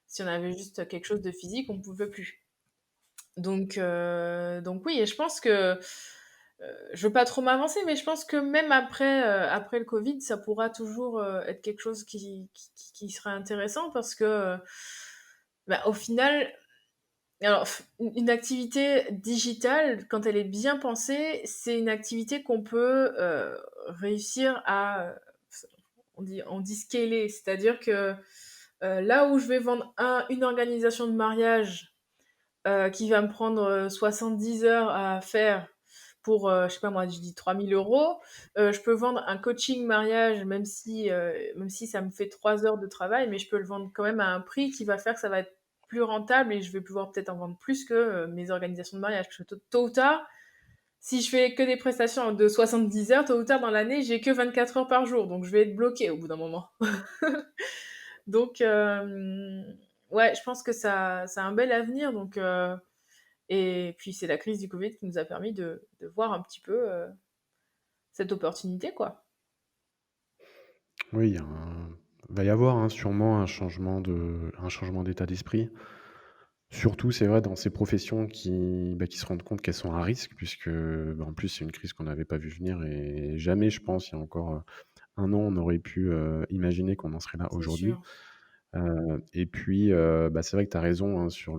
si on avait juste quelque chose de physique, on ne pouvait plus. Donc oui, et je pense que je veux pas trop m'avancer, mais je pense que même après le Covid, ça pourra toujours être quelque chose qui serait intéressant parce que, bah, au final, alors, une activité digitale, quand elle est bien pensée, c'est une activité qu'on peut réussir à, on dit scaler, c'est-à-dire que là où je vais vendre une organisation de mariage qui va me prendre 70 heures à faire pour, je sais pas moi, je dis 3 000 €. Je peux vendre un coaching mariage, même si ça me fait 3 heures de travail, mais je peux le vendre quand même à un prix qui va faire que ça va être plus rentable et je vais pouvoir peut-être en vendre plus que mes organisations de mariage. Parce que tôt ou tard, si je fais que des prestations de 70 heures, tôt ou tard dans l'année, j'ai que 24 heures par jour, donc je vais être bloquée au bout d'un moment. Donc, ouais, je pense que ça a un bel avenir. Et puis c'est la crise du Covid qui nous a permis de voir un petit peu cette opportunité, quoi. Oui, va y avoir, hein, sûrement un changement d'état d'esprit. Surtout, c'est vrai, dans ces professions qui se rendent compte qu'elles sont à risque puisque, bah, en plus, c'est une crise qu'on n'avait pas vu venir et jamais, je pense, il y a encore, 1 an, on aurait pu, imaginer qu'on en serait là C'est aujourd'hui. sûr. Et puis, bah, c'est vrai que tu as raison, hein, sur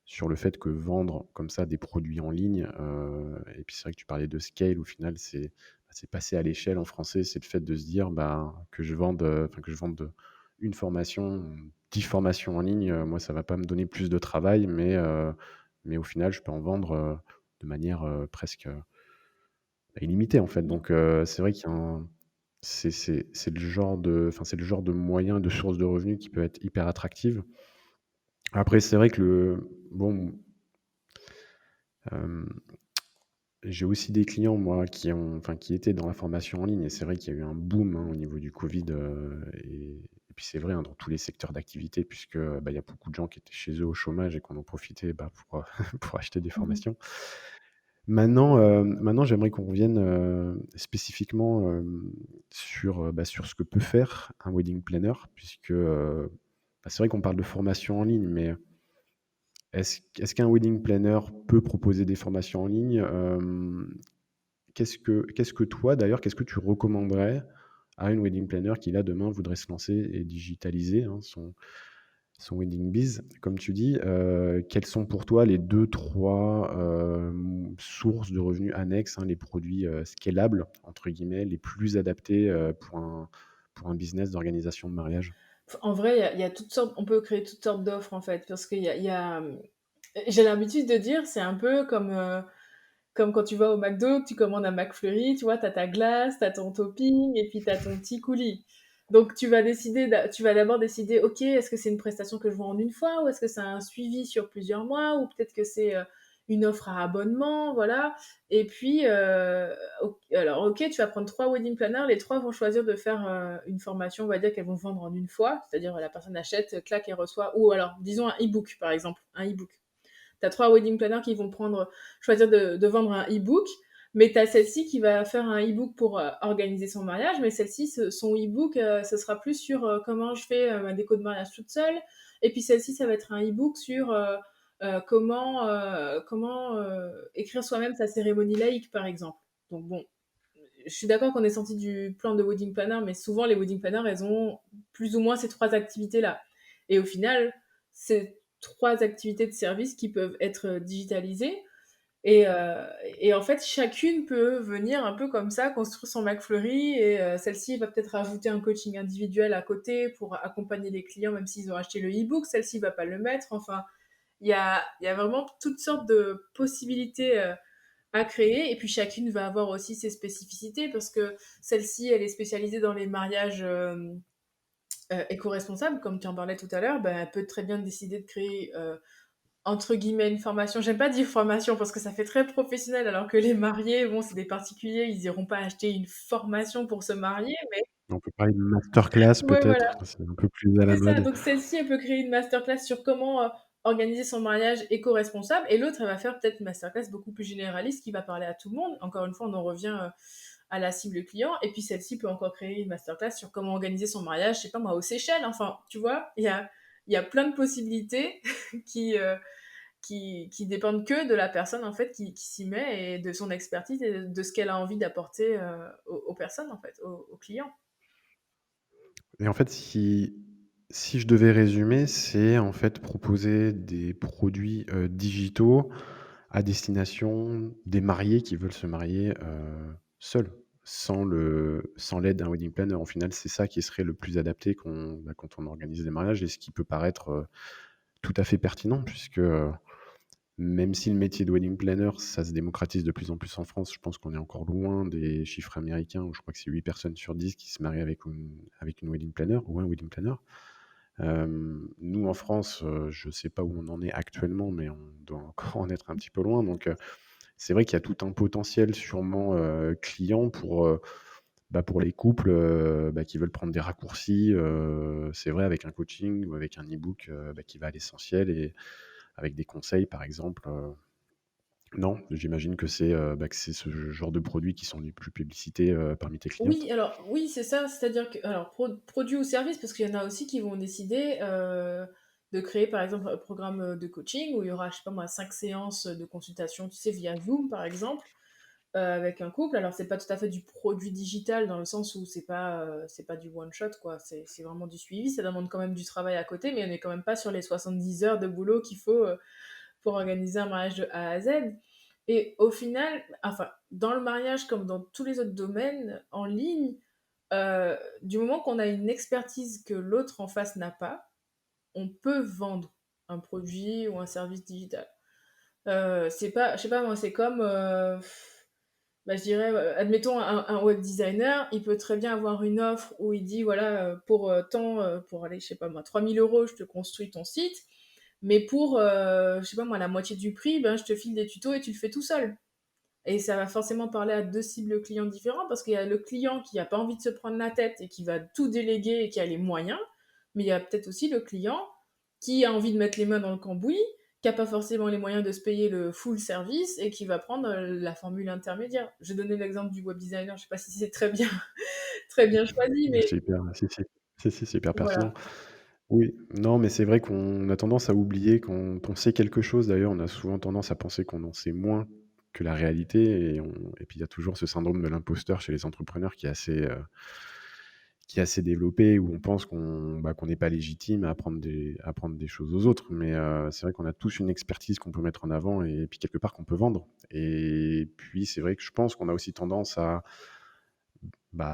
sur le fait que vendre comme ça des produits en ligne, et puis c'est vrai que tu parlais de scale, au final, c'est passer à l'échelle en français. C'est le fait de se dire, bah, que je vende, que je vende, une formation, 10 formations en ligne, moi, ça va pas me donner plus de travail, mais au final, je peux en vendre, de manière, presque, illimitée, en fait. Mmh. Donc c'est vrai qu'il y a un c'est le genre de c'est le genre de moyen, de source de revenus qui peut être hyper attractive. Après, c'est vrai que hem, j'ai aussi des clients, moi, qui étaient dans la formation en ligne, et c'est vrai qu'il y a eu un boom, hein, au niveau du covid, et puis c'est vrai, hein, dans tous les secteurs d'activité, puisque, bah, il y a beaucoup de gens qui étaient chez eux au chômage et qui en ont profité, bah, pour, pour acheter des Mmh mh. formations. Maintenant, j'aimerais qu'on revienne, spécifiquement, sur, sur ce que peut faire un wedding planner, puisque, c'est vrai qu'on parle de formation en ligne, mais est-ce qu'un wedding planner peut proposer des formations en ligne? Qu'est-ce que toi, d'ailleurs, qu'est-ce que tu recommanderais à une wedding planner qui, là, demain, voudrait se lancer et digitaliser, hein, son wedding biz, comme tu dis? Quels sont pour toi les deux, trois sources de revenus annexes, hein, les produits, «scalables» entre guillemets, les plus adaptés, pour un business d'organisation de mariage? En vrai, il y a toutes sortes on peut créer toutes sortes d'offres, en fait, parce qu'il y a, j'ai l'habitude de dire, c'est un peu comme quand tu vas au McDo, que tu commandes un McFlurry, tu vois? Tu as ta glace, tu as ton topping et puis tu as ton petit coulis. Donc tu vas d'abord décider: «OK, est-ce que c'est une prestation que je vends en une fois ou est-ce que c'est un suivi sur plusieurs mois ou peut-être que c'est, une offre à abonnement?» Voilà. Et puis, OK, tu vas prendre 3 wedding planners, les 3 vont choisir de faire, une formation, on va dire qu'elles vont vendre en une fois, c'est-à-dire la personne achète, clac et reçoit, ou alors disons un e-book, par exemple, un e-book. Tu as 3 wedding planners qui vont choisir de vendre un e-book, mais tu as celle-ci qui va faire un e-book pour organiser son mariage, mais celle-ci, son e-book, ce sera plus sur comment je fais ma déco de mariage toute seule. Et puis celle-ci, ça va être un e-book sur comment écrire soi-même sa cérémonie laïque, par exemple. Donc bon, je suis d'accord qu'on est sorti du plan de wedding planner, mais souvent les wedding planners, elles ont plus ou moins ces trois activités-là. Et au final, c'est trois activités de service qui peuvent être digitalisées. Et, euh, et en fait, chacune peut venir un peu comme ça, construire son McFlurry. Et celle-ci va peut-être rajouter un coaching individuel à côté pour accompagner les clients, même s'ils ont acheté le e-book. Celle-ci va pas le mettre. Enfin, il y a vraiment toutes sortes de possibilités à créer. Et puis chacune va avoir aussi ses spécificités parce que celle-ci, elle est spécialisée dans les mariages éco-responsables, comme tu en parlais tout à l'heure. Ben, elle peut très bien décider de créer, entre guillemets, une formation. J'aime pas dire formation parce que ça fait très professionnel, alors que les mariés, bon, c'est des particuliers, ils iront pas acheter une formation pour se marier. Mais On peut parler de masterclass ouais, voilà. peut-être? C'est un peu plus à la C'est ça, mode. donc celle-ci, elle peut créer une masterclass sur comment, organiser son mariage éco-responsable, et l'autre, elle va faire peut-être une masterclass beaucoup plus généraliste qui va parler à tout le monde. Encore une fois, on en revient, à la cible client. Et puis celle-ci peut encore créer une masterclass sur comment organiser son mariage, je sais pas moi, aux Seychelles. Enfin, tu vois? Il y a plein de possibilités qui, qui dépendent que de la personne, en fait, qui s'y met, et de son expertise et de ce qu'elle a envie d'apporter, aux personnes, en fait, aux clients. Et en fait, si je devais résumer, c'est en fait proposer des produits, digitaux à destination des mariés qui veulent se marier, seuls, sans l'aide d'un wedding planner. Au final, c'est ça qui serait le plus adapté quand on organise des mariages, et ce qui peut paraître, tout à fait pertinent, puisque, même si le métier de wedding planner, ça se démocratise de plus en plus en France, je pense qu'on est encore loin des chiffres américains où je crois que c'est 8 personnes sur 10 qui se marient avec une wedding planner ou un wedding planner. Nous, en France, je ne sais pas où on en est actuellement, mais on doit encore en être un petit peu loin. Donc, c'est vrai qu'il y a tout un potentiel sûrement, client pour les couples, qui veulent prendre des raccourcis, c'est vrai, avec un coaching ou avec un e-book, qui va à l'essentiel, et avec des conseils, par exemple. Non, j'imagine que c'est ce genre de produits qui sont les plus publicités, parmi tes clientes? Oui, alors oui, c'est ça, c'est-à-dire que alors produit ou service, parce qu'il y en a aussi qui vont décider, de créer, par exemple, un programme, de coaching où il y aura, je sais pas moi, 5 séances de consultation, tu sais, via Zoom, par exemple, avec un couple. Alors c'est pas tout à fait du produit digital dans le sens où c'est pas du one shot, quoi. C'est vraiment du suivi. Ça demande quand même du travail à côté, mais on est quand même pas sur les 70 heures de boulot qu'il faut, pour organiser un mariage de A à Z. Et au final, enfin, dans le mariage comme dans tous les autres domaines en ligne, du moment qu'on a une expertise que l'autre en face n'a pas, on peut vendre un produit ou un service digital. C'est pas, je sais pas moi, c'est comme, bah, je dirais, admettons un web designer, il peut très bien avoir une offre où il dit voilà, pour tant, pour aller, je sais pas moi, 3 000 €, je te construis ton site, mais pour, je sais pas moi, la moitié du prix, ben, je te file des tutos et tu le fais tout seul. Et ça va forcément parler à deux cibles clients différents parce qu'il y a le client qui n'a pas envie de se prendre la tête et qui va tout déléguer et qui a les moyens, mais il y a peut-être aussi le client qui a envie de mettre les mains dans le cambouis, qui n'a pas forcément les moyens de se payer le full service et qui va prendre la formule intermédiaire. J'ai donné l'exemple du web designer, je ne sais pas si c'est très bien, très bien choisi, mais C'est hyper si, si. Si, si, c'est hyper pertinent. voilà. Oui, non, mais c'est vrai qu'on a tendance à oublier quand on sait quelque chose, d'ailleurs, on a souvent tendance à penser qu'on en sait moins que la réalité et puis il y a toujours ce syndrome de l'imposteur chez les entrepreneurs qui est assez développé, où on pense qu'on n'est pas légitime à apprendre des choses aux autres. Mais c'est vrai qu'on a tous une expertise qu'on peut mettre en avant et puis quelque part qu'on peut vendre. Et puis c'est vrai que je pense qu'on a aussi tendance à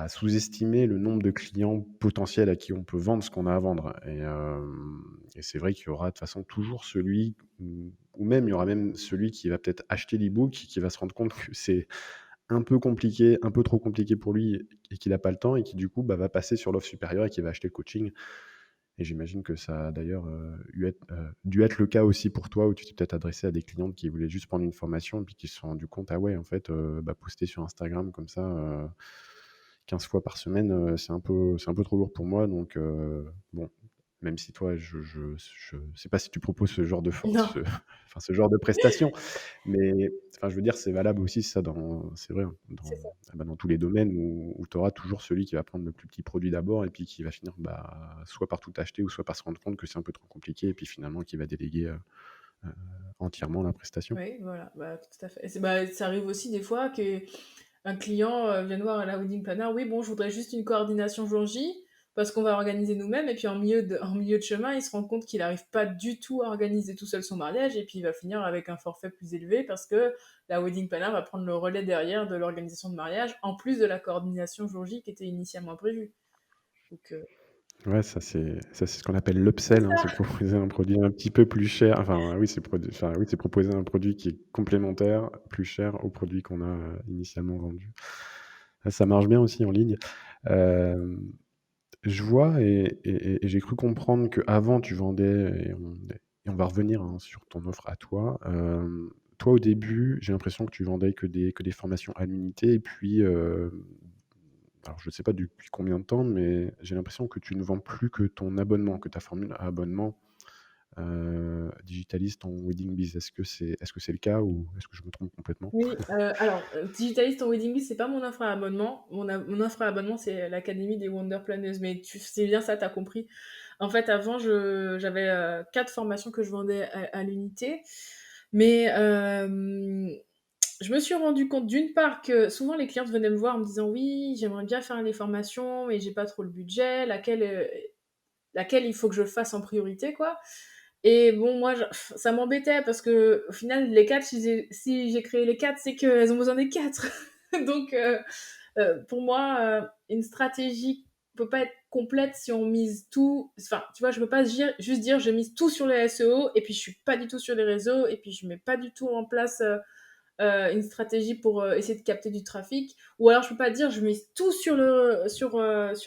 sous-estimer le nombre de clients potentiels à qui on peut vendre ce qu'on a à vendre. Et c'est vrai qu'il y aura de toute façon toujours celui, ou même il y aura même celui qui va peut-être acheter l'e-book, qui va se rendre compte que c'est un peu compliqué, un peu trop compliqué pour lui et qu'il n'a pas le temps et qui du coup va passer sur l'offre supérieure et qui va acheter le coaching. Et j'imagine que ça a d'ailleurs dû être le cas aussi pour toi, où tu t'es peut-être adressé à des clientes qui voulaient juste prendre une formation et puis qui se sont rendues compte, ah ouais, en fait, poster sur Instagram comme ça, 15 fois par semaine, c'est un peu trop lourd pour moi. Donc, bon, même si toi, je sais pas si tu proposes ce genre de Non, enfin, ce genre de prestation, mais enfin, je veux dire, c'est valable aussi ça c'est vrai, hein, c'est ça. dans tous les domaines où tu auras toujours celui qui va prendre le plus petit produit d'abord et puis qui va finir, soit par tout acheter ou soit par se rendre compte que c'est un peu trop compliqué et puis finalement qui va déléguer, heu, entièrement la prestation. Oui, voilà, bah, tout à fait. Et bah, ça arrive aussi des fois que un client vient voir à la wedding planner, oui, bon, je voudrais juste une coordination jour J, parce qu'on va organiser nous-mêmes, et puis en milieu de chemin, il se rend compte qu'il n'arrive pas du tout à organiser tout seul son mariage, et puis il va finir avec un forfait plus élevé, parce que la wedding planner va prendre le relais derrière de l'organisation de mariage, en plus de la coordination jour J qui était initialement prévue. Donc, Ouais, ça, c'est ce qu'on appelle l'upsell, c'est hein, c'est ça, proposer un produit un petit peu plus cher. Enfin, oui, c'est proposer un produit qui est complémentaire, plus cher au produit qu'on a, initialement vendu. Ça marche bien aussi en ligne. Hem, je vois et j'ai cru comprendre qu'avant tu vendais et on va revenir, hein, sur ton offre à toi. Toi, au début, j'ai l'impression que tu vendais que des formations à l'unité et puis, alors je ne sais pas depuis combien de temps, mais j'ai l'impression que tu ne vends plus que ton abonnement, que ta formule à abonnement, Digitalise ton wedding biz. Est-ce que c'est le cas ou est-ce que je me trompe complètement? oui, alors, Digitalist ton wedding list, c'est pas mon offre à abonnement. Mon offre à abonnement, c'est l'Académie des Wonder Planneuses, mais c'est bien ça, t'as compris. En fait, avant, j'avais 4 formations que je vendais à l'unité, mais je me suis rendu compte, d'une part, que souvent les clientes venaient me voir en me disant: «Oui, j'aimerais bien faire les formations, mais j'ai pas trop le budget, laquelle il faut que je fasse en priorité, quoi?» Et bon, moi, ça m'embêtait parce que au final, les 4, si j'ai créé les 4, c'est qu'elles ont besoin des 4. Donc, pour moi, une stratégie peut pas être complète si on mise tout. Enfin, tu vois, je peux pas juste dire je mise tout sur les SEO et puis je suis pas du tout sur les réseaux et puis je mets pas du tout en place une stratégie pour essayer de capter du trafic. Ou alors je peux pas dire je mets tout sur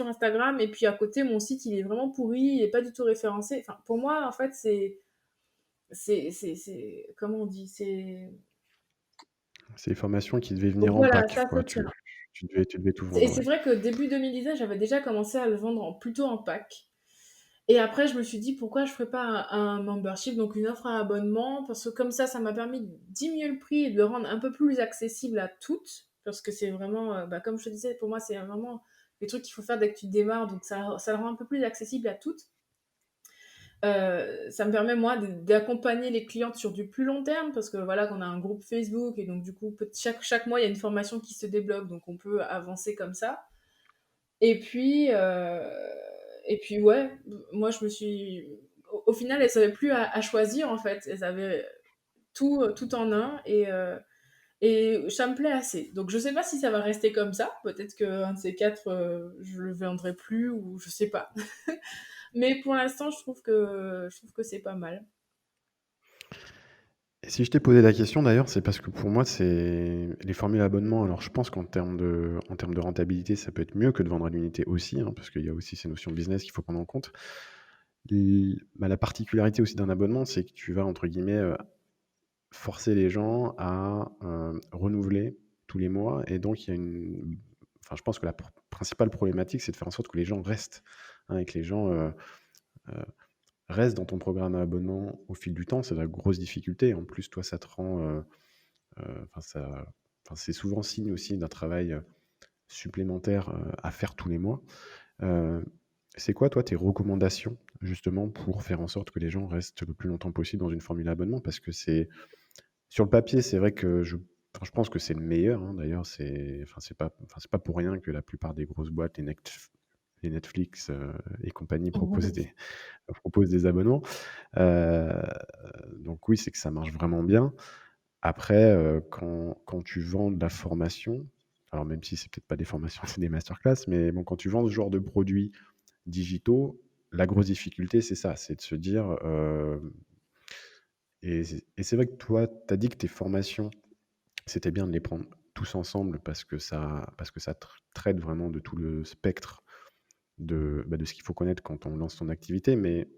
Instagram et puis à côté mon site il est vraiment pourri, il est pas du tout référencé. Enfin, pour moi en fait c'est comment on dit c'est C'est les formations qui devaient venir en voilà, pack, ça quoi. c'est ça. Tu devais tout Et vendre, c'est ouais. vrai que début 2019 j'avais déjà commencé à le vendre plutôt en pack. Et après, je me suis dit pourquoi je ferais pas un membership, donc une offre à abonnement, parce que comme ça m'a permis de diminuer le prix et de le rendre un peu plus accessible à toutes, parce que c'est vraiment, comme je te disais, pour moi, c'est vraiment les trucs qu'il faut faire dès que tu démarres, donc ça le rend un peu plus accessible à toutes. Ça me permet, moi, d'accompagner les clientes sur du plus long terme, parce que voilà, qu'on a un groupe Facebook, et donc du coup, chaque mois, il y a une formation qui se débloque, donc on peut avancer comme ça. Et puis, ouais, moi je me suis. Au final, elles savaient plus à choisir en fait. Elles avaient tout en un et ça me plaît assez. Donc je sais pas si ça va rester comme ça. Peut-être qu'un de ces 4, je le vendrai plus ou je sais pas. Mais pour l'instant, je trouve que c'est pas mal. Et si je t'ai posé la question d'ailleurs, c'est parce que pour moi, c'est les formules abonnement. Alors, je pense qu'en termes de rentabilité, ça peut être mieux que de vendre à l'unité aussi, hein, parce qu'il y a aussi ces notions de business qu'il faut prendre en compte. La particularité aussi d'un abonnement, c'est que tu vas, entre guillemets, forcer les gens à renouveler tous les mois. Et donc, il y a une. Enfin, je pense que la principale problématique, c'est de faire en sorte que les gens restent, hein, et que les gens euh, restent dans ton programme à abonnement au fil du temps. C'est la grosse difficulté. En plus, toi, ça te rend. Enfin, c'est souvent signe aussi d'un travail supplémentaire à faire tous les mois. Euh, c'est quoi, toi, tes recommandations, justement, pour faire en sorte que les gens restent le plus longtemps possible dans une formule abonnement? Parce que sur le papier, c'est vrai que enfin, je pense que c'est le meilleur, hein, d'ailleurs. C'est pas pour rien que la plupart des grosses boîtes, les Netflix et compagnie proposent des abonnements. Euh, donc oui, c'est que ça marche vraiment bien. Après, quand tu vends de la formation, alors même si c'est peut-être pas des formations, c'est des masterclass, mais bon, quand tu vends ce genre de produits digitaux, la grosse difficulté, c'est ça, c'est de se dire, et c'est vrai que toi, tu as dit que tes formations, c'était bien de les prendre tous ensemble parce que ça traite vraiment de tout le spectre de ce qu'il faut connaître quand on lance son activité. Mais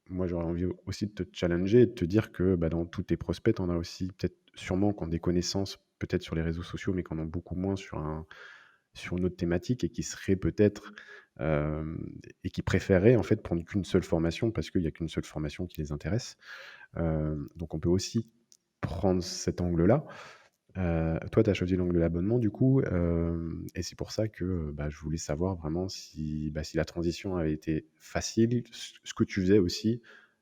moi, j'aurais envie aussi de te challenger et de te dire que dans tous tes prospects, tu en as aussi peut-être sûrement qui ont des connaissances peut-être sur les réseaux sociaux, mais qui en ont beaucoup moins sur une autre thématique et qui seraient peut-être euh, et qui préféreraient en fait prendre qu'une seule formation parce qu'il n'y a qu'une seule formation qui les intéresse. Donc on peut aussi prendre cet angle-là. Toi, tu as choisi l'angle de l'abonnement, du coup, et c'est pour ça que je voulais savoir vraiment si la transition avait été facile, ce que tu faisais aussi,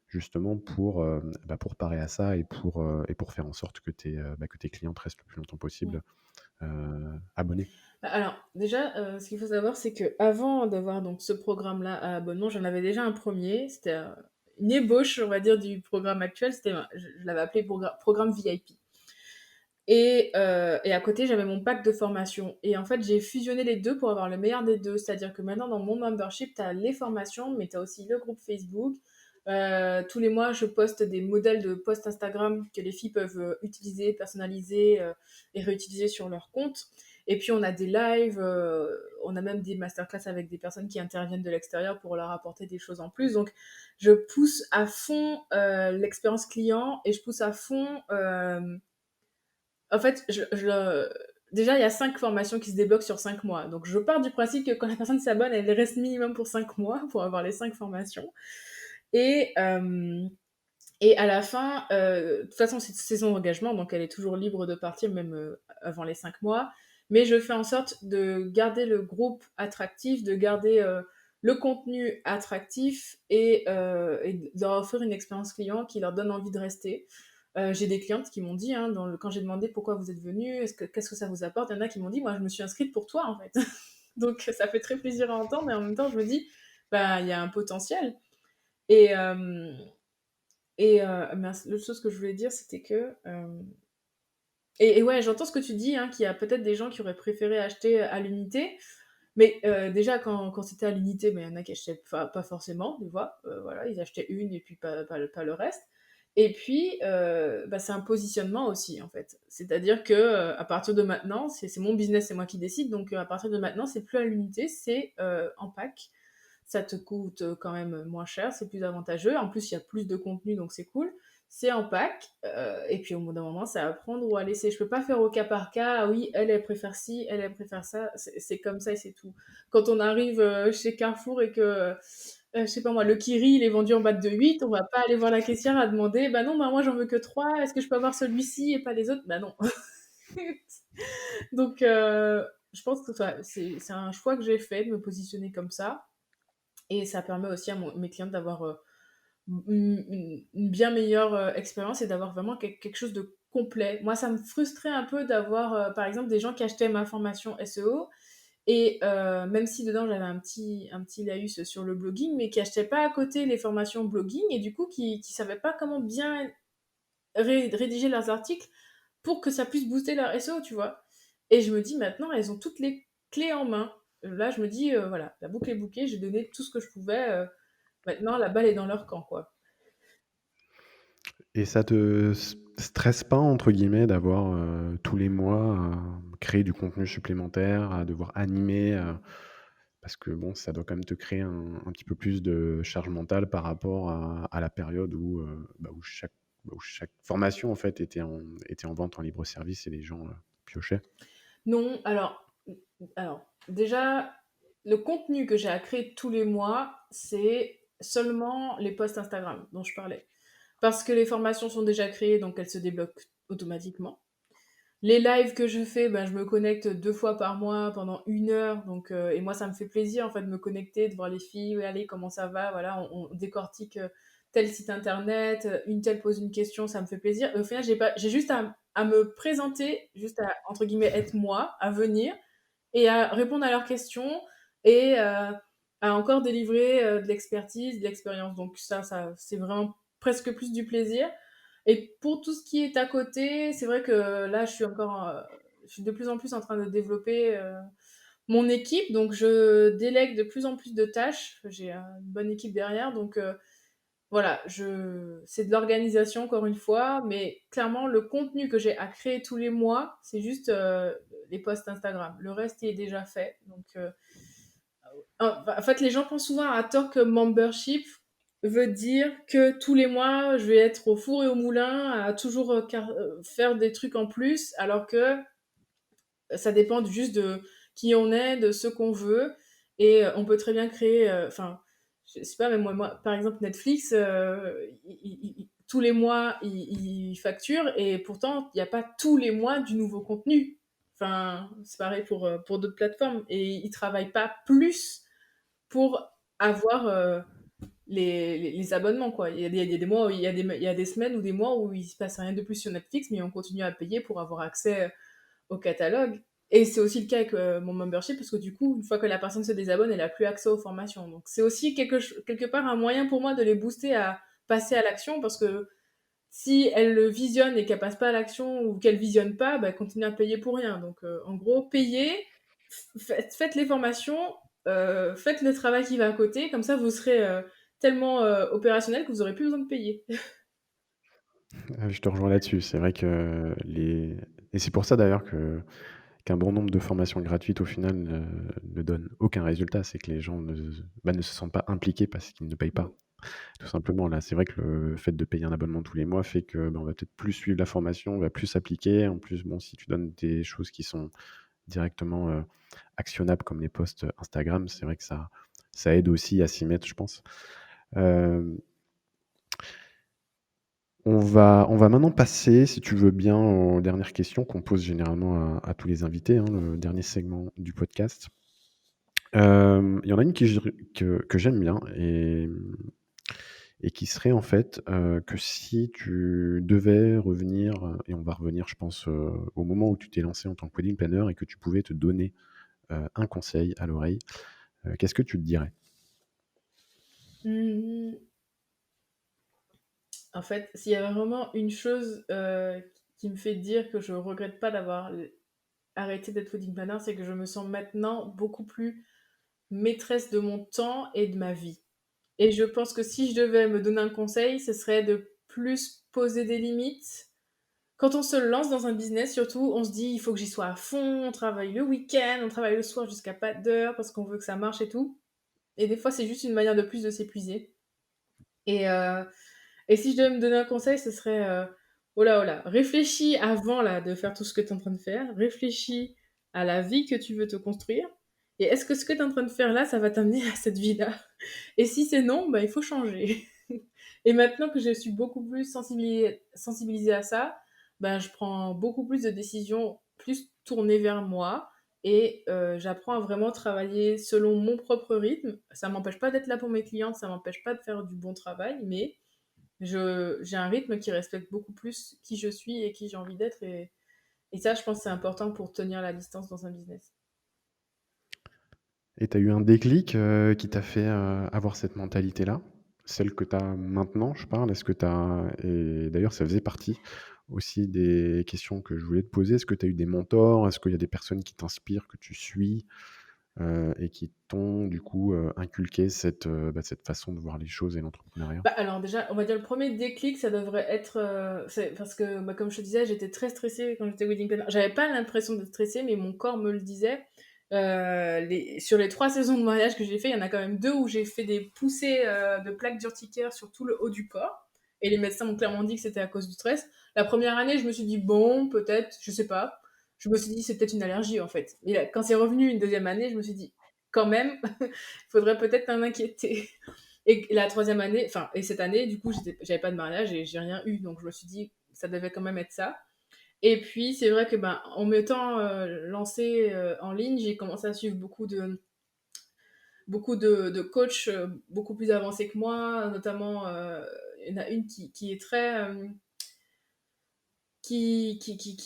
justement, pour parer à ça et pour faire en sorte que tes clients restent le plus longtemps possible abonnés. Alors, déjà, ce qu'il faut savoir, c'est que avant d'avoir donc ce programme-là à abonnement, j'en avais déjà un premier. C'était une ébauche, on va dire, du programme actuel. Je l'avais appelé programme VIP. Et à côté, j'avais mon pack de formation. Et en fait, j'ai fusionné les deux pour avoir le meilleur des deux. C'est-à-dire que maintenant, dans mon membership, tu as les formations, mais tu as aussi le groupe Facebook. Tous les mois, je poste des modèles de posts Instagram que les filles peuvent utiliser, personnaliser et réutiliser sur leur compte. Et puis, on a des lives, on a même des masterclass avec des personnes qui interviennent de l'extérieur pour leur apporter des choses en plus. Donc, je pousse à fond l'expérience client et je pousse à fond en fait, déjà, il y a 5 formations qui se débloquent sur 5 mois. Donc, je pars du principe que quand la personne s'abonne, elle reste minimum pour 5 mois pour avoir les 5 formations. Et, euh, et à la fin, de toute façon, c'est son engagement, donc elle est toujours libre de partir, même avant les 5 mois. Mais je fais en sorte de garder le groupe attractif, de garder le contenu attractif et de leur offrir une expérience client qui leur donne envie de rester. J'ai des clientes qui m'ont dit, hein, quand j'ai demandé pourquoi vous êtes venue, qu'est-ce que ça vous apporte, il y en a qui m'ont dit, moi je me suis inscrite pour toi en fait. Donc ça fait très plaisir à entendre, mais en même temps je me dis, bah il y a un potentiel. Et, l'autre chose que je voulais dire, c'était que. Et ouais, j'entends ce que tu dis, hein, qu'il y a peut-être des gens qui auraient préféré acheter à l'unité. Mais déjà, quand c'était à l'unité, il y en a qui achetaient pas forcément, tu vois. Voilà, ils achetaient une et puis pas le reste. Et puis, c'est un positionnement aussi, en fait. C'est-à-dire que à partir de maintenant, c'est mon business, c'est moi qui décide. Donc, à partir de maintenant, c'est plus à l'unité, c'est en pack. Ça te coûte quand même moins cher, c'est plus avantageux. En plus, il y a plus de contenu, donc c'est cool. C'est en pack, et puis au bout d'un moment, c'est à prendre ou à laisser. Je peux pas faire au cas par cas, ah oui, elle préfère ci, elle préfère ça. C'est comme ça et c'est tout. Quand on arrive chez Carrefour et que, je sais pas moi, le Kiri, il est vendu en boîte de 8, on va pas aller voir la caissière à demander, bah non, bah moi j'en veux que 3, est-ce que je peux avoir celui-ci et pas les autres? Bah non. Donc, je pense que c'est un choix que j'ai fait de me positionner comme ça. Et ça permet aussi à mes clients d'avoir une bien meilleure expérience et d'avoir vraiment quelque chose de complet. Moi, ça me frustrait un peu d'avoir, par exemple, des gens qui achetaient ma formation SEO et même si dedans j'avais un petit laïus sur le blogging, mais qui achetaient pas à côté les formations blogging et du coup qui savaient pas comment bien rédiger leurs articles pour que ça puisse booster leur SEO, tu vois. Et je me dis maintenant, elles ont toutes les clés en main. Là, je me dis, voilà, la boucle est bouclée, j'ai donné tout ce que je pouvais. Maintenant, la balle est dans leur camp, quoi. Et ça te stresse pas, entre guillemets, d'avoir, tous les mois à créer du contenu supplémentaire, à devoir animer, parce que bon, ça doit quand même te créer un petit peu plus de charge mentale par rapport à la période où, où chaque formation, en fait, était en vente en libre service et les gens, piochaient? Non, alors déjà, le contenu que j'ai à créer tous les mois, c'est seulement les posts Instagram dont je parlais. Parce que les formations sont déjà créées, donc elles se débloquent automatiquement. Les lives que je fais, ben, je me connecte 2 fois par mois pendant 1 heure, donc et moi ça me fait plaisir en fait de me connecter, de voir les filles: «Oui allez comment ça va?» Voilà, on décortique, tel site internet, une telle pose une question, ça me fait plaisir et au final j'ai juste à me présenter, juste à entre guillemets «être moi», à venir et à répondre à leurs questions et à encore délivrer, de l'expertise, de l'expérience. Donc ça c'est vraiment presque plus du plaisir et pour tout ce qui est à côté, c'est vrai que là, je suis de plus en plus en train de développer, mon équipe, donc je délègue de plus en plus de tâches. J'ai, une bonne équipe derrière, donc voilà, je c'est de l'organisation encore une fois, mais clairement le contenu que j'ai à créer tous les mois, c'est juste, les posts Instagram. Le reste, il est déjà fait, donc en fait, les gens pensent souvent à tort que membership veut dire que tous les mois, je vais être au four et au moulin à toujours, faire des trucs en plus, alors que ça dépend juste de qui on est, de ce qu'on veut et on peut très bien créer, enfin, je sais pas, mais moi par exemple Netflix, i tous les mois, ils facturent et pourtant, il y a pas tous les mois du nouveau contenu. Enfin, c'est pareil pour d'autres plateformes et ils travaillent pas plus pour avoir, les abonnements, quoi. Il y a des mois où il y a des semaines ou des mois où il se passe rien de plus sur Netflix, mais on continue à payer pour avoir accès au catalogue. Et c'est aussi le cas avec mon membership, parce que du coup, une fois que la personne se désabonne, elle n'a plus accès aux formations. Donc c'est aussi quelque part un moyen pour moi de les booster à passer à l'action, parce que si elle le visionne et qu'elle passe pas à l'action ou qu'elle visionne pas, bah, elle continue à payer pour rien. Donc en gros, payez, faites les formations, faites le travail qui va à côté, comme ça vous serez tellement opérationnel que vous aurez plus besoin de payer. Je te rejoins là-dessus. C'est vrai que les et c'est pour ça d'ailleurs qu'un bon nombre de formations gratuites, au final, ne donnent aucun résultat. C'est que les gens ne se sentent pas impliqués parce qu'ils ne payent pas, tout simplement. Là, c'est vrai que le fait de payer un abonnement tous les mois fait que, on va peut-être plus suivre la formation, on va plus s'appliquer. En plus, bon, si tu donnes des choses qui sont directement, actionnables comme les posts Instagram, c'est vrai que ça aide aussi à s'y mettre, je pense. Hem on va maintenant passer, si tu veux bien, aux dernières questions qu'on pose généralement à tous les invités, hein, le dernier segment du podcast. Il y en a une que j'aime bien et qui serait en fait, que si tu devais revenir, et on va revenir je pense, au moment où tu t'es lancé en tant que wedding planner et que tu pouvais te donner, un conseil à l'oreille, qu'est-ce que tu te dirais? Mmh. En fait, s'il y avait vraiment une chose, qui me fait dire que je regrette pas d'avoir arrêté d'être wedding planner, c'est que je me sens maintenant beaucoup plus maîtresse de mon temps et de ma vie. Et je pense que si je devais me donner un conseil, ce serait de plus poser des limites. Quand on se lance dans un business, surtout, on se dit: «Il faut que j'y sois à fond», on travaille le week-end, on travaille le soir jusqu'à pas d'heure parce qu'on veut que ça marche et tout. Et des fois, c'est juste une manière de plus de s'épuiser. Et si je devais me donner un conseil, ce serait, oh là, oh là, réfléchis avant là de faire tout ce que tu es en train de faire. Réfléchis à la vie que tu veux te construire et est-ce que ce que tu es en train de faire là, ça va t'amener à cette vie-là? Et si c'est non, bah, il faut changer. Et maintenant que je suis beaucoup plus sensibilisée à ça, ben, je prends beaucoup plus de décisions plus tournées vers moi et j'apprends à vraiment travailler selon mon propre rythme. Ça m'empêche pas d'être là pour mes clientes, ça m'empêche pas de faire du bon travail, mais j'ai un rythme qui respecte beaucoup plus qui je suis et qui j'ai envie d'être et ça, je pense que c'est important pour tenir la distance dans un business. Et tu as eu un déclic, qui t'a fait, avoir cette mentalité-là? celle que tu as maintenant, je parle. Est-ce que tu as et d'ailleurs, ça faisait partie aussi des questions que je voulais te poser. Est-ce que tu as eu des mentors? Est-ce qu'il y a des personnes qui t'inspirent, que tu suis, et qui t'ont du coup, inculqué cette façon de voir les choses et l'entrepreneuriat? Bah, alors déjà, on va dire le premier déclic, ça devrait être, c'est parce que, bah, comme je te disais, j'étais très stressée quand j'étais wedding planner. J'avais pas l'impression d'être stressée, mais mon corps me le disait. Sur les 3 saisons de mariage que j'ai fait, il y en a quand même 2 où j'ai fait des poussées, de plaques d'urticaire sur tout le haut du corps et les médecins m'ont clairement dit que c'était à cause du stress. La première année, je me suis dit: «Bon, peut-être», je sais pas. Je me suis dit: «C'est peut-être une allergie, en fait». Et quand c'est revenu une deuxième année, je me suis dit: «Quand même, il faudrait peut-être t'en inquiéter». Et la troisième année, enfin, et cette année, du coup, j'avais pas de mariage et j'ai rien eu, donc je me suis dit, ça devait quand même être ça. Et puis, c'est vrai que, ben, en m'étant lancée en ligne, j'ai commencé à suivre beaucoup de coachs beaucoup plus avancés que moi, notamment, il y en a une qui est très. Qui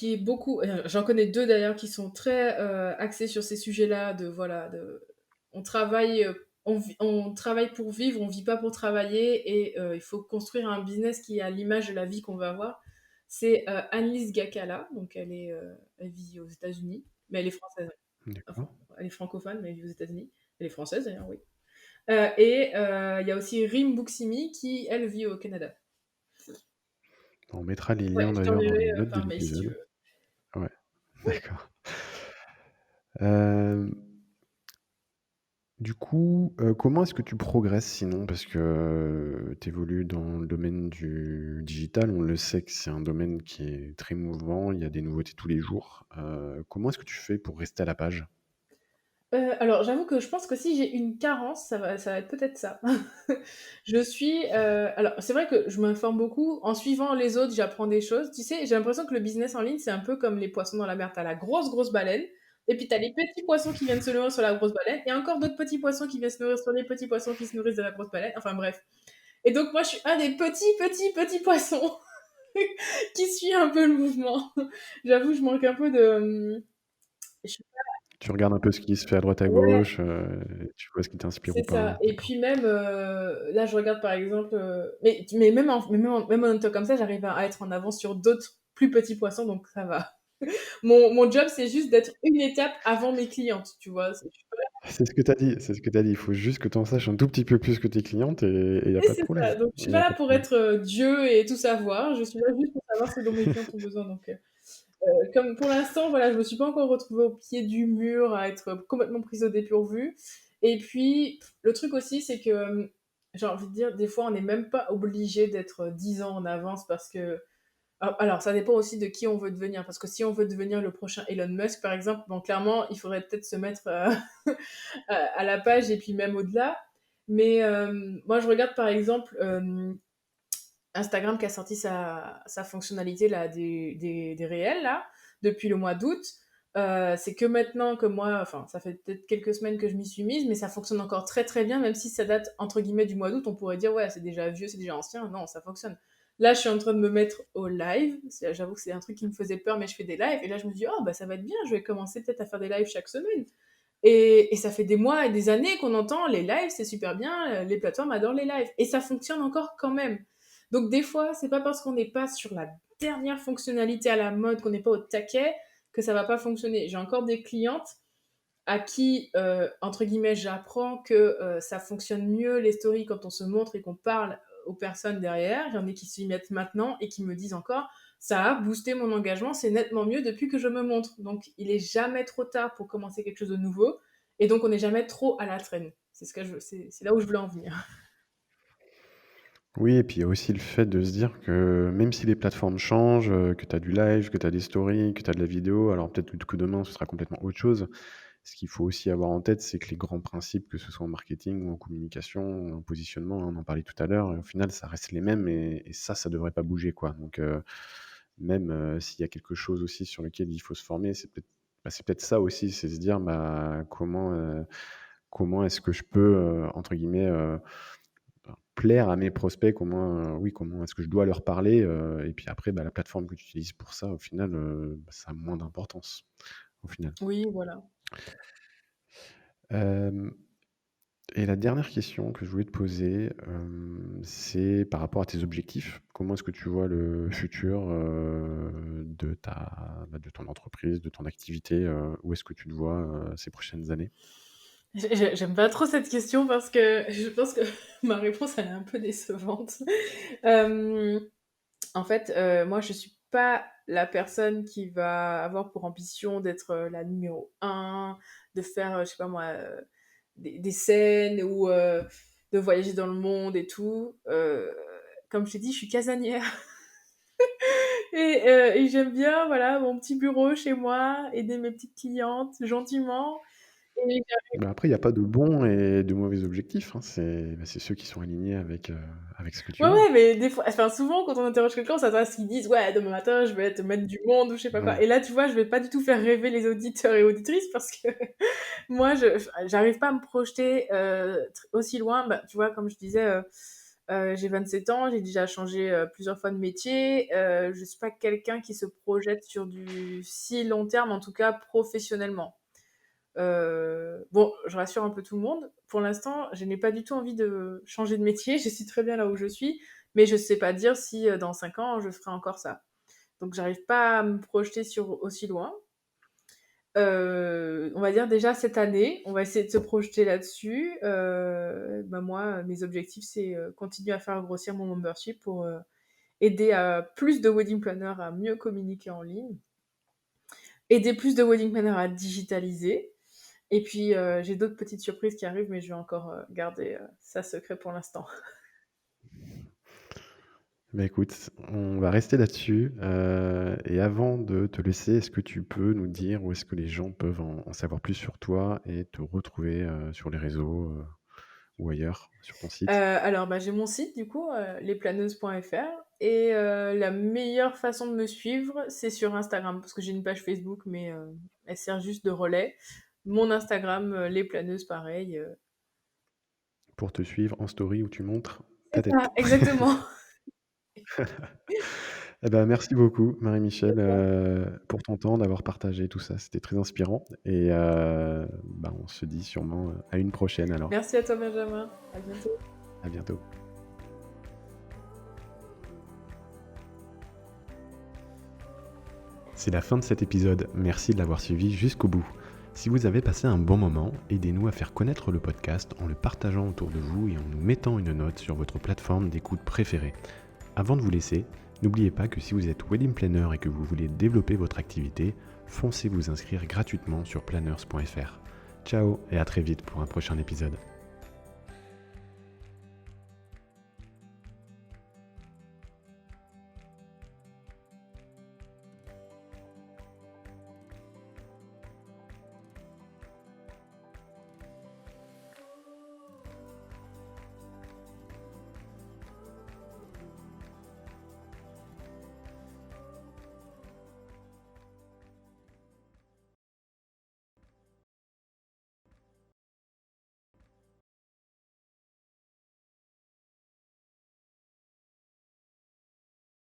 est beaucoup. J'en connais deux d'ailleurs qui sont très axés sur ces sujets-là. De, voilà, on travaille. On travaille pour vivre, on vit pas pour travailler et il faut construire un business qui est à l'image de la vie qu'on va avoir. C'est Annelise Gakala, donc elle vit aux États-Unis, mais elle est française. Enfin, D'accord. elle est francophone, mais elle vit aux États-Unis. Elle est française d'ailleurs, oui. Et il y a aussi Rim Bouksimi qui, elle, vit au Canada. On mettra les Ouais, liens je d'ailleurs dans t'enverrai les notes de par mail si tu l'épisode. veux. Ouais, Oui. d'accord. Hem, du coup, comment est-ce que tu progresses sinon? Parce que, tu évolues dans le domaine du digital. On le sait que c'est un domaine qui est très mouvant, il y a des nouveautés tous les jours. Comment est-ce que tu fais pour rester à la page? Alors j'avoue que je pense que si j'ai une carence, ça va être peut-être ça. Je suis, alors c'est vrai que je m'informe beaucoup. En suivant les autres, j'apprends des choses. Tu sais, j'ai l'impression que le business en ligne, c'est un peu comme les poissons dans la mer. Tu as la grosse, grosse baleine et puis tu as les petits poissons qui viennent se nourrir sur la grosse baleine et encore d'autres petits poissons qui viennent se nourrir sur les petits poissons qui se nourrissent de la grosse baleine. Enfin bref. Et donc moi, je suis un des petits, petits, petits poissons qui suit un peu le mouvement. J'avoue, je manque un peu de, je suis Tu regardes un peu ce qui se fait à droite à ouais. gauche, tu vois ce qui t'inspire ou C'est ça. pas? Et D'accord. puis même, là, je regarde par exemple, mais même en temps comme ça, j'arrive à être en avance sur d'autres plus petits poissons, donc ça va. Mon job, c'est juste d'être une étape avant mes clientes, tu vois. Je suis pas là. C'est ce que tu as dit, c'est ce que tu as dit. Il faut juste que tu en saches un tout petit peu plus que tes clientes et il y a Et pas de c'est ça. problème. Donc je suis Il y pas a là pas de pour problème. être Dieu et tout savoir. Je suis là juste pour savoir ce dont mes clientes ont besoin. Donc, comme pour l'instant, voilà, je me suis pas encore retrouvée au pied du mur à être complètement prise au dépourvu. Et puis, le truc aussi, c'est que j'ai envie de dire, des fois, on n'est même pas obligé d'être 10 ans en avance parce que. Alors, ça dépend aussi de qui on veut devenir. Parce que si on veut devenir le prochain Elon Musk, par exemple, bon, clairement, il faudrait peut-être se mettre à la page et puis même au-delà. Mais moi, je regarde par exemple Instagram qui a sorti sa fonctionnalité là, des réels là, depuis le mois d'août. C'est que maintenant que moi, enfin, ça fait peut-être quelques semaines que je m'y suis mise, mais ça fonctionne encore très très bien, même si ça date entre guillemets du mois d'août. On pourrait dire, ouais, c'est déjà vieux, c'est déjà ancien. Non, ça fonctionne. Là, je suis en train de me mettre au live. J'avoue que c'est un truc qui me faisait peur, mais je fais des lives. Et là, je me dis, oh, bah ça va être bien, je vais commencer peut-être à faire des lives chaque semaine. Et ça fait des mois et des années qu'on entend les lives, c'est super bien, les plateformes adorent les lives. Et ça fonctionne encore quand même. Donc des fois, c'est pas parce qu'on n'est pas sur la dernière fonctionnalité à la mode, qu'on n'est pas au taquet, que ça va pas fonctionner. J'ai encore des clientes à qui, entre guillemets, j'apprends que ça fonctionne mieux les stories quand on se montre et qu'on parle aux personnes derrière. Il y en a qui s'y mettent maintenant et qui me disent encore, ça a boosté mon engagement, c'est nettement mieux depuis que je me montre. Donc il est jamais trop tard pour commencer quelque chose de nouveau et donc on n'est jamais trop à la traîne. C'est là où je voulais en venir. Oui et puis il y a aussi le fait de se dire que même si les plateformes changent, que tu as du live, que tu as des stories, que tu as de la vidéo, alors peut-être que demain ce sera complètement autre chose. Ce qu'il faut aussi avoir en tête, c'est que les grands principes, que ce soit en marketing ou en communication ou en positionnement, on en parlait tout à l'heure, au final ça reste les mêmes et ça devrait pas bouger quoi. Donc même, s'il y a quelque chose aussi sur lequel il faut se former, c'est peut-être ça aussi, c'est se dire: «Bah, comment est-ce que je peux, entre guillemets, plaire à mes prospects? Comment est-ce que je dois leur parler?» Et puis après, bah, la plateforme que tu utilises pour ça, au final, bah, ça a moins d'importance, au final. Oui, voilà. Hem Et la dernière question que je voulais te poser, c'est par rapport à tes objectifs. Comment est-ce que tu vois le futur, de ton entreprise, de ton activité, où est-ce que tu te vois, ces prochaines années? J'aime pas trop cette question parce que je pense que ma réponse, elle est un peu décevante. Hem, En fait, moi, je suis pas la personne qui va avoir pour ambition d'être, la numéro un, de faire, je sais pas moi, des scènes ou, de voyager dans le monde et tout. Comme je t'ai dit, je suis casanière et j'aime bien, voilà, mon petit bureau chez moi, aider mes petites clientes gentiment et Bah, après, il y a pas de bons et de mauvais objectifs, hein. C'est ceux qui sont alignés avec ce que tu ouais, veux. ouais, mais des fois enfin, souvent, quand on interroge quelqu'un, on s'attend à ce qu'ils disent: «Ouais, demain matin, je vais être maître du monde» ou je sais pas quoi Ouais. et là, tu vois, je vais pas du tout faire rêver les auditeurs et auditrices parce que moi, j'arrive pas à me projeter, aussi loin. Bah, tu vois, comme je disais, j'ai 27 ans, j'ai déjà changé, plusieurs fois de métier. Je suis pas quelqu'un qui se projette sur du si long terme, en tout cas professionnellement. Bon, je rassure un peu tout le monde. Pour l'instant, je n'ai pas du tout envie de changer de métier. Je suis très bien là où je suis, mais je sais pas dire si, dans 5 ans, je ferai encore ça. Donc j'arrive pas à me projeter sur aussi loin. On va dire déjà cette année, on va essayer de se projeter là-dessus. Bah, moi, mes objectifs, c'est, continuer à faire grossir mon membership pour, aider à plus de wedding planners à mieux communiquer en ligne, aider plus de wedding planners à digitaliser et puis, j'ai d'autres petites surprises qui arrivent, mais je vais encore, garder, ça secret pour l'instant. Bah, écoute, on va rester là-dessus, et avant de te laisser, est-ce que tu peux nous dire où est-ce que les gens peuvent en savoir plus sur toi et te retrouver, sur les réseaux, ou ailleurs, sur ton site? Alors, bah, j'ai mon site du coup, lesplaneuses.fr et la meilleure façon de me suivre, c'est sur Instagram parce que j'ai une page Facebook, mais elle sert juste de relais. Mon Instagram, les planeuses pareil, Pour te suivre en story où tu montres ta c'est ça, tête. exactement. Eh ben, merci beaucoup Marie-Michel, C'est ça. pour ton temps, d'avoir partagé tout ça. C'était très inspirant et bah, on se dit sûrement, à une prochaine alors. Merci à toi Benjamin, à bientôt. À bientôt. C'est la fin de cet épisode. Merci de l'avoir suivi jusqu'au bout. Si vous avez passé un bon moment, aidez-nous à faire connaître le podcast en le partageant autour de vous et en nous mettant une note sur votre plateforme d'écoute préférée. Avant de vous laisser, n'oubliez pas que si vous êtes wedding planner et que vous voulez développer votre activité, foncez vous inscrire gratuitement sur planners.fr. Ciao et à très vite pour un prochain épisode.